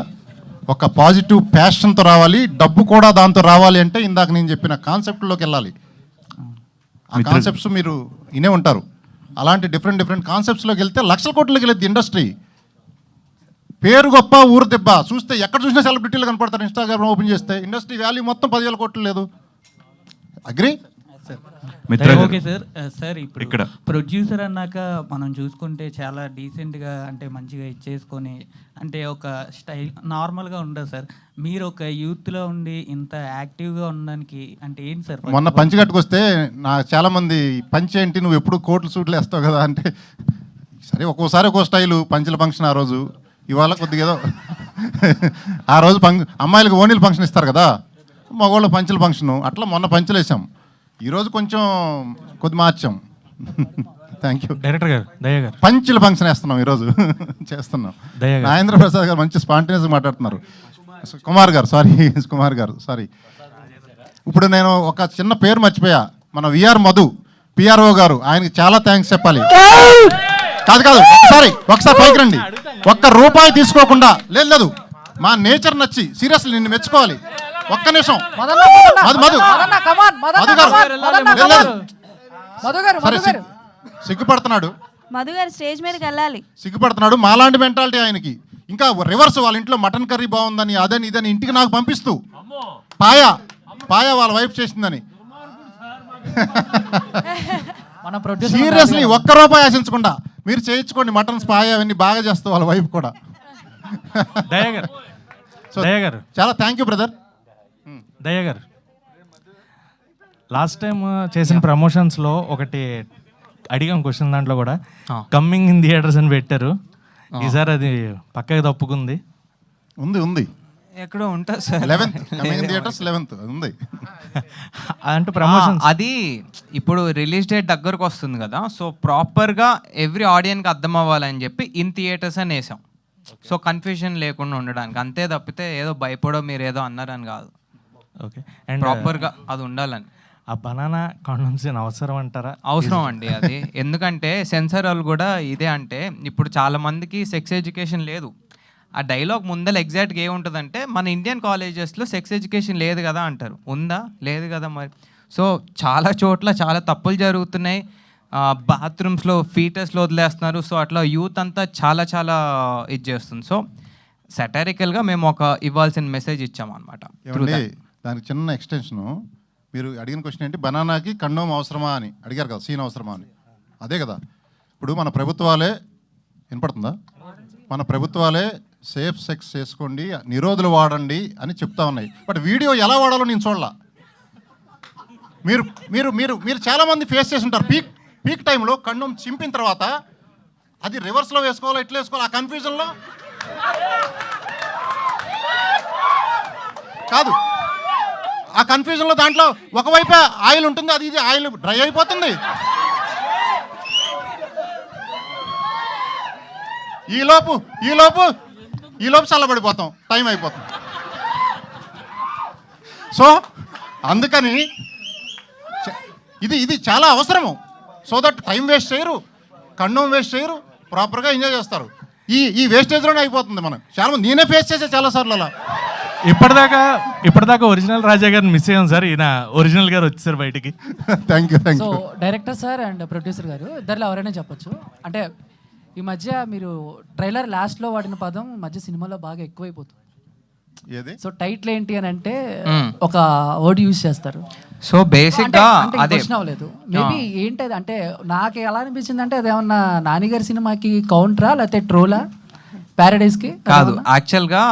S4: ఒక పాజిటివ్ ప్యాషన్తో రావాలి, డబ్బు కూడా దాంతో రావాలి. అంటే ఇందాక నేను చెప్పిన కాన్సెప్ట్లోకి వెళ్ళాలి. ఆ కాన్సెప్ట్స్ మీరు వినే ఉంటారు. అలాంటి డిఫరెంట్ కాన్సెప్ట్స్లోకి వెళ్తే లక్షల కోట్లకి వెళ్ళేది ఇండస్ట్రీ. పేరు గొప్ప, ఊరు దెబ్బ. చూస్తే ఎక్కడ చూసినా సెలబ్రిటీలు కనపడతారు. ఇన్స్టాగ్రామ్ ఓపెన్ చేస్తే ఇండస్ట్రీ వాల్యూ మొత్తం 10,000 కోట్లు లేదు. అగ్రీ?
S16: Okay sir. సార్ ఇప్పుడు ఇక్కడ ప్రొడ్యూసర్ అన్నాక మనం చూసుకుంటే చాలా డీసెంట్గా అంటే మంచిగా ఇచ్చేసుకొని అంటే ఒక స్టైల్ నార్మల్గా ఉండదు సార్. మీరు ఒక యూత్లో ఉండి ఇంత యాక్టివ్గా ఉండడానికి అంటే ఏంటి సార్?
S4: మొన్న పంచి కట్టుకొస్తే నాకు చాలామంది పంచి ఏంటి, నువ్వు ఎప్పుడు కోట్లు సూట్లు వేస్తావు కదా అంటే, సరే ఒక్కోసారి ఒక్కో స్టైలు. పంచుల ఫంక్షన్ ఆ రోజు, ఇవాళ కొద్దిగా ఏదో ఆ రోజు అమ్మాయిలకు ఓనీలు ఫంక్షన్ ఇస్తారు కదా, మగవాళ్ళ పంచుల ఫంక్షను, అట్లా మొన్న పంచులు వేసాం. ఈరోజు కొంచెం కొద్ది మార్చాం. Thank you.
S10: డైరెక్టర్ గారు, దయా గారు,
S4: పంచుల ఫంక్షన్ వేస్తున్నాం ఈరోజు, చేస్తున్నాం. నాగేంద్ర ప్రసాద్ గారు మంచి స్పాంటేనియస్గా మాట్లాడుతున్నారు. కుమార్ గారు సారీ. ఇప్పుడు నేను ఒక చిన్న పేరు మర్చిపోయా. మన విఆర్ మధు పిఆర్ఓ గారు, ఆయనకి చాలా థ్యాంక్స్ చెప్పాలి. కాదు ఒకసారి పైకి రండి. ఒక్క రూపాయి తీసుకోకుండా, లేదు మా నేచర్ నచ్చి సీరియస్లీ నిన్ను మెచ్చుకోవాలి. ఒక్క నిమిషం
S18: మదన్న,
S4: మధు మధు
S18: మదన్న, come on, మదన్న,
S4: మధు గారు
S18: come on, Madanna, come on. Madhu గారు,
S4: సరే
S18: మధు గారు.
S4: సిగ్గుపడుతున్నాడు,
S11: మధు గారు స్టేజ్ మీదకి వెళ్ళాలి.
S4: సిగ్గుపడుతున్నాడు. మాలాంటి మెంటాలిటీ ఆయనకి. ఇంకా రివర్స్, వాళ్ళ ఇంట్లో మటన్ కర్రీ బాగుందని అదని ఇదని ఇంటికి నాకు పంపిస్తూ పాయ వాళ్ళ వైఫ్ చేసిందని.
S18: మన ప్రొడ్యూసర్
S4: సీరియస్లీ ఒక్క రూపాయి ఆశించకుండా మీరు చేయించుకోండి మటన్స్ పాయ అవన్నీ బాగా చేస్తావు వాళ్ళ వైఫ్ కూడా.
S6: దయాగర్
S4: సో
S6: దయాగర్
S4: చాలా thank you brother.
S6: Dayakar last time చేసిన ప్రమోషన్స్లో ఒకటి అడిగాం క్వశ్చన్, దాంట్లో కూడా కమ్మింగ్ ఇన్ థియేటర్స్ అని పెట్టారు. ఈసారి అది పక్కకి తప్పుకుంది.
S4: ఉంది
S2: ఎక్కడో ఉంటుంది sir.
S4: 11th coming theatres 11th ఉంది.
S6: అంటే ప్రమోషన్
S2: అది ఇప్పుడు రిలీజ్ డేట్ దగ్గరకు వస్తుంది కదా, సో ప్రాపర్గా ఎవ్రీ ఆడియన్కి అర్థం అవ్వాలని చెప్పి ఇన్ థియేటర్స్ అని వేసాం. సో కన్ఫ్యూజన్ లేకుండా ఉండడానికి, అంతే తప్పితే ఏదో భయపడో మీరు ఏదో అన్నారని కాదు.
S6: ఓకే, అండ్
S2: ప్రాపర్గా అది ఉండాలని.
S6: ఆ బనానా కాండోమ్స్ అవసరం అంటారా?
S2: అవసరం అండి అది. ఎందుకంటే సెన్సార్ వాళ్ళు కూడా ఇదే, అంటే ఇప్పుడు చాలా మందికి సెక్స్ ఎడ్యుకేషన్ లేదు. ఆ డైలాగ్ ముందర ఎగ్జాక్ట్గా ఏముంటుందంటే, మన ఇండియన్ కాలేజెస్లో సెక్స్ ఎడ్యుకేషన్ లేదు కదా అంటారు. ఉందా? లేదు కదా మరి. సో చాలా చోట్ల చాలా తప్పులు జరుగుతున్నాయి. బాత్రూమ్స్లో ఫీటర్స్లో వదిలేస్తున్నారు. సో అట్లా యూత్ అంతా చాలా చాలా ఇది చేస్తుంది. సో సెటారికల్గా మేము ఒక ఇవ్వాల్సిన మెసేజ్ ఇచ్చామన్నమాట.
S4: దానికి చిన్న ఎక్స్టెన్షను. మీరు అడిగిన క్వశ్చన్ ఏంటి, బనానాకి కండోమ్ అవసరమా అని అడిగారు కదా, సీన్ అవసరమా అని. అదే కదా, ఇప్పుడు మన ప్రభుత్వాలే, వినపడుతుందా, మన ప్రభుత్వాలే సేఫ్ సెక్స్ చేసుకోండి, నిరోధులు వాడండి అని చెప్తా ఉన్నాయి. బట్ వీడియో ఎలా వాడాలో నేను చూడాల. మీరు మీరు మీరు మీరు చాలామంది ఫేస్ చేసి ఉంటారు. పీక్ టైంలో కండోమ్ చింపిన తర్వాత అది రివర్స్లో వేసుకోవాలో ఎట్లా వేసుకోవాలో ఆ కన్ఫ్యూజన్లో కాదు, ఆ కన్ఫ్యూజన్లో దాంట్లో ఒకవైపు ఆయిల్ ఉంటుంది, అది ఇది ఆయిల్ డ్రై అయిపోతుంది. ఈలోపు చల్లబడిపోతాం, టైం అయిపోతుంది. సో అందుకని ఇది చాలా అవసరము. సో దట్ టైం వేస్ట్ చేయరు, కండోమ్ వేస్ట్ చేయరు, ప్రాపర్గా ఎంజాయ్ చేస్తారు. ఈ వేస్టేజ్లోనే అయిపోతుంది. మనం చాలా నేనే ఫేస్ చేసే చాలాసార్లు అలా.
S6: ఇప్పటిదాకా ఒరిజినల్ రాజా గారిని మిస్ అయ్యాం సార్. ఈయన ఒరిజినల్ గారు వచ్చేసారు బయటికి.
S4: Thank you.
S18: So director sir and producer గారు ఇద్దరిలో ఎవరైనా చెప్పొచ్చు. అంటే ఈ మధ్య మీరు ట్రైలర్ లాస్ట్లో వాడిన పదం మధ్య సినిమాలో బాగా ఎక్కువైపోతుంది.
S4: ఏది?
S18: సో టైటిల్ ఏంటి అని అంటే ఒక వర్డ్ యూజ్ చేస్తారు.
S2: సో బేసిక్గా అదే
S18: క్వశ్చన్ అవ్వలేదు. మేబీ ఏంటి అది, అంటే నాకు ఎలా అనిపించింది అంటే అదేమన్నా నానిగారి సినిమాకి కౌంటరా లేకపోతే ట్రోలా, ప్యారడైజ్కి
S2: కాదు. యాక్చువల్గా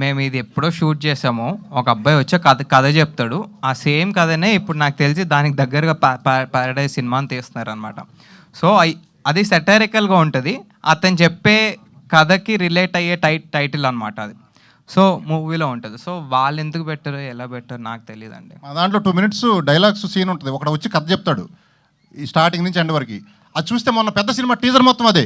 S2: మేము ఇది ఎప్పుడో షూట్ చేసాము. ఒక అబ్బాయి వచ్చి కథ చెప్తాడు. ఆ సేమ్ కథనే ఇప్పుడు నాకు తెలిసి దానికి దగ్గరగా ప్యారడైజ్ సినిమాని తీస్తున్నారు అనమాట. సో అది సెటారికల్గా ఉంటుంది. అతను చెప్పే కథకి రిలేట్ అయ్యే టైటిల్ అనమాట అది. సో మూవీలో ఉంటుంది. సో వాళ్ళు ఎందుకు పెట్టారు, ఎలా పెట్టారు నాకు తెలియదండి.
S4: మా దాంట్లో 2 minutes డైలాగ్స్ సీన్ ఉంటుంది. ఒకటి వచ్చి కథ చెప్తాడు ఈ స్టార్టింగ్ నుంచి ఎండ్ వరకు. అది చూస్తే మొన్న పెద్ద సినిమా టీజర్ మొత్తం అదే.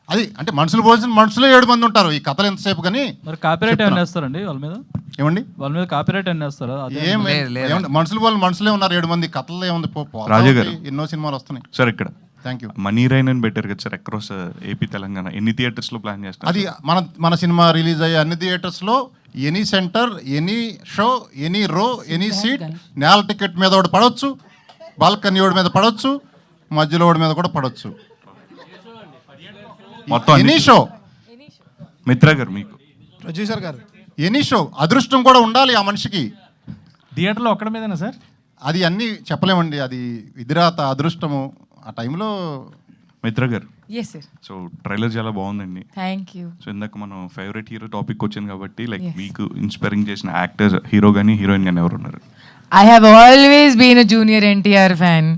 S4: అది అంటే మనుషులు పోల్సిన మనుషులే 7 మంది ఉంటారు ఈ కథలు ఎంతసేపు. కానీ
S13: మరి కాపీరైట్ ఏమైనా వేస్తారండి వాళ్ళ మీద?
S4: ఏమండి
S13: వాళ్ళ మీద కాపీరైట్ ఏమైనా వేస్తారా?
S4: ఏమండి మనుషులు వాళ్ళు మనుషులే ఉన్నారు 7 మంది. కథలు ఏముంది,
S19: రాజాగారు
S4: ఎన్నో సినిమాలు వస్తున్నాయి
S19: సార్. ఇక్కడ
S4: థ్యాంక్ యూ.
S19: మనీ రైన్ అని బెటర్ కదా సార్ అక్రాస్ ఏపీ తెలంగాణ. ఎన్ని థియేటర్స్లో ప్లాన్ చేస్తారు?
S4: అది మన సినిమా రిలీజ్ అయ్యే అన్ని థియేటర్స్లో any centre, any show, any రో, ఎనీ సీట్, నేల టికెట్ మీద ఒకటి పడవచ్చు, బాల్కనీ ఒకటి మీద పడవచ్చు, మధ్యలో ఒకటి మీద కూడా పడవచ్చు.
S19: మొత్తం
S4: ఎనీ షో.
S19: మిత్ర గారు మీకు
S9: ప్రొడ్యూసర్ గారు
S4: ఎనీ షో. అదృష్టం కూడా ఉండాలి ఆ మనిషికి.
S6: థియేటర్లో ఒక్కడ మీదేనా సార్?
S4: అది అన్నీ చెప్పలేమండి, అది విధిరాత, అదృష్టము ఆ టైంలో.
S19: మిత్ర గారు
S5: ఎస్ సార్.
S19: సో ట్రైలర్ చాలా బాగుందండి.
S5: Thank you.
S19: సో ఇందాక మనం ఫేవరెట్ హీరో టాపిక్ వచ్చింది కాబట్టి లైక్ మీకు ఇన్స్పైరింగ్ చేసిన యాక్టర్, హీరో కానీ హీరోయిన్ కానీ ఎవరు ఉన్నారు?
S5: I have always been a junior NTR fan.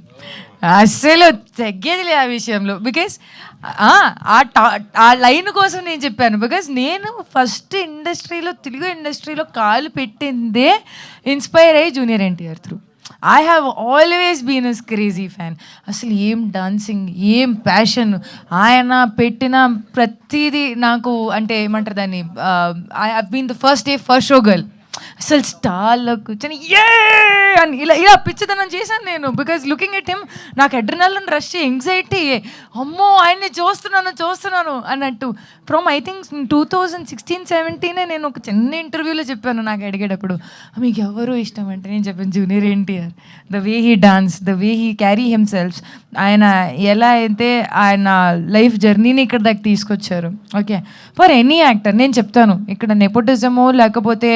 S5: అస్సలు తగ్గేదిలే ఆ విషయంలో. బికాస్ ఆ లైన్ కోసం నేను చెప్పాను. బికాస్ నేను ఫస్ట్ ఇండస్ట్రీలో, తెలుగు ఇండస్ట్రీలో కాలు పెట్టిందే ఇన్స్పైర్ అయ్యి junior NTR through. I have always been a crazy fan. అసలు ఏం డాన్సింగ్, ఏం ప్యాషన్, ఆయన పెట్టిన ప్రతిదీ నాకు, అంటే ఏమంటారు దాన్ని, I have been the first day first show girl. అసలు స్టార్లో కూర్చొని ఏ అని ఇలా ఇలా పిచ్చితనం చేశాను నేను. బికాజ్ లుకింగ్ ఎట్ హిమ్ నాకు అడ్రినలిన్ రష్, ఎంగ్జైటీ, అమ్మో ఆయన్ని చూస్తున్నాను అన్నట్టు. ఫ్రమ్ ఐ థింక్ 2016-17 నేను ఒక చిన్న ఇంటర్వ్యూలో చెప్పాను, నాకు అడిగేటప్పుడు మీకు ఎవరు ఇష్టం అంటే నేను చెప్పాను junior NTR. The way he dance, the way he carry himself, ఆయన ఎలా అయితే ఆయన లైఫ్ జర్నీని ఇక్కడ దాకా తీసుకొచ్చారు. ఓకే, ఫర్ ఎనీ యాక్టర్ నేను చెప్తాను, ఇక్కడ నెపోటిజమో లేకపోతే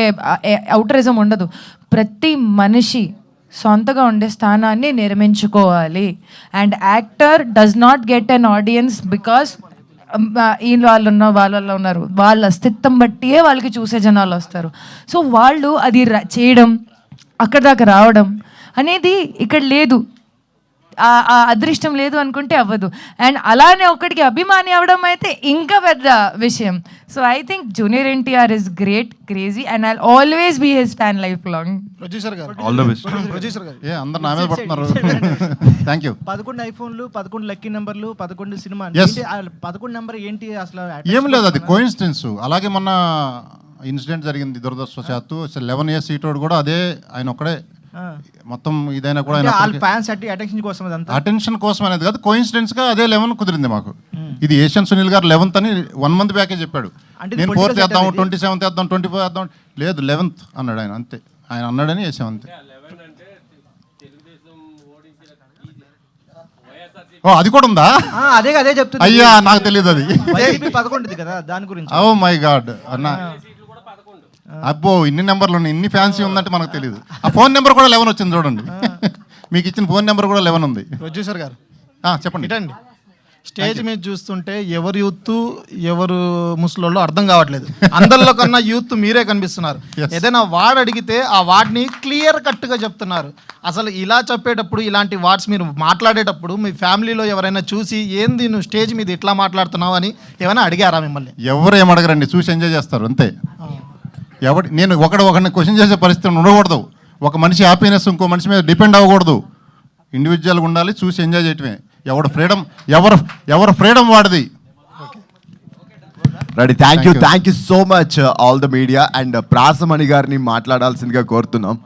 S5: అవుటరిజం ఉండదు. ప్రతి మనిషి సొంతగా ఉండే స్థానాన్ని నిర్మించుకోవాలి. And actor does not get an audience because వాళ్ళు ఉన్నారు, వాళ్ళ అస్తిత్వం బట్టియే వాళ్ళకి చూసే జనాలు వస్తారు. సో వాళ్ళు అది చేయడం, అక్కడ దాకా రావడం అనేది ఇక్కడ లేదు. ఆ అదృష్టం లేదు అనుకుంటే అవ్వదు. అండ్ అలానే ఒకటికి అభిమాని అవ్వడం అయితే ఇంకా పెద్ద విషయం. So I think junior NTR is great, crazy, and I always be his fan life long.
S8: Producer గారు
S19: ఆల్ ద బెస్ట్.
S8: ప్రొడ్యూసర్ గారు
S4: అందరు నా మీద పడుతున్నారు. Thank you.
S9: 11 ఐఫోన్లు, 11 లక్కీ నెంబర్లు, 11 సినిమా.
S4: Yes.
S9: 11 నెంబర్ ఏంటి అసలు?
S4: ఏం లేదు, అది కోఇన్సిడెన్స్. అలాగే మొన్న ఇన్సిడెంట్ జరిగింది దురదృష్టవశాత్తు. 11 years సీటోడు కూడా అదే ఆయన ఒక్కడే మొత్తం ఇదైనా కూడా
S9: ఫ్యాన్స్ అటెన్షన్ కోసం
S4: అటెన్షన్ కోసం అనేది కాదు, కోఇన్సిడెన్స్ గా అదే 11 కుదిరింది మాకు. ఇది ఏషియన్ సునీల్ గారు 11th అని 1 month బ్యాకే చెప్పాడు. నేను 4th వేద్దాం, 27th వేద్దాం, 24th వేద్దాం, లేదు 11th అన్నాడు ఆయన. అంతే, ఆయన అన్నాడని వేసాం అంతే. ఓ అది కూడా ఉందా?
S9: అదే చెప్తుంది.
S4: అయ్యా నాకు తెలియదు అది.
S9: 11 కదా దాని గురించి.
S4: ఓ మై గాడ్ అన్న, అబ్బో ఇన్ని నెంబర్లు ఉన్నాయి, ఇన్ని ఫ్యాన్సీ ఉందంటే మనకు తెలియదు. ఆ ఫోన్ నెంబర్ కూడా 11 వచ్చింది చూడండి. మీకు ఇచ్చిన ఫోన్ నెంబర్ కూడా 11 ఉంది.
S8: ప్రొడ్యూసర్ గారు
S4: చెప్పండి.
S8: ఇటండి, స్టేజ్ మీద చూస్తుంటే ఎవరు యూత్ ఎవరు ముసలోళ్ళు అర్థం కావట్లేదు. అందరిలో కన్నా యూత్ మీరే కనిపిస్తున్నారు. ఏదైనా వార్డ్ అడిగితే ఆ వార్డ్ని క్లియర్ కట్గా చెప్తున్నారు. అసలు ఇలా చెప్పేటప్పుడు, ఇలాంటి వార్డ్స్ మీరు మాట్లాడేటప్పుడు మీ ఫ్యామిలీలో ఎవరైనా చూసి ఏంది నువ్వు స్టేజ్ మీద ఇట్లా మాట్లాడుతున్నావు అని ఏమైనా అడిగారా మిమ్మల్ని?
S4: ఎవరు ఏమడగరండి, చూసి ఎంజాయ్ చేస్తారు అంతే. నేను ఒకరిని క్వశ్చన్ చేసే పరిస్థితి ఉండకూడదు. ఒక మనిషి హ్యాపీనెస్ ఇంకో మనిషి మీద డిపెండ్ అవ్వకూడదు. ఇండివిజువల్గా ఉండాలి, చూసి ఎంజాయ్ చేయటమే. ఎవరు ఫ్రీడమ్ వాడిది.
S20: Ready. Thank you so much all the media. And ప్రాసమణి గారిని మాట్లాడాల్సిందిగా కోరుతున్నాం.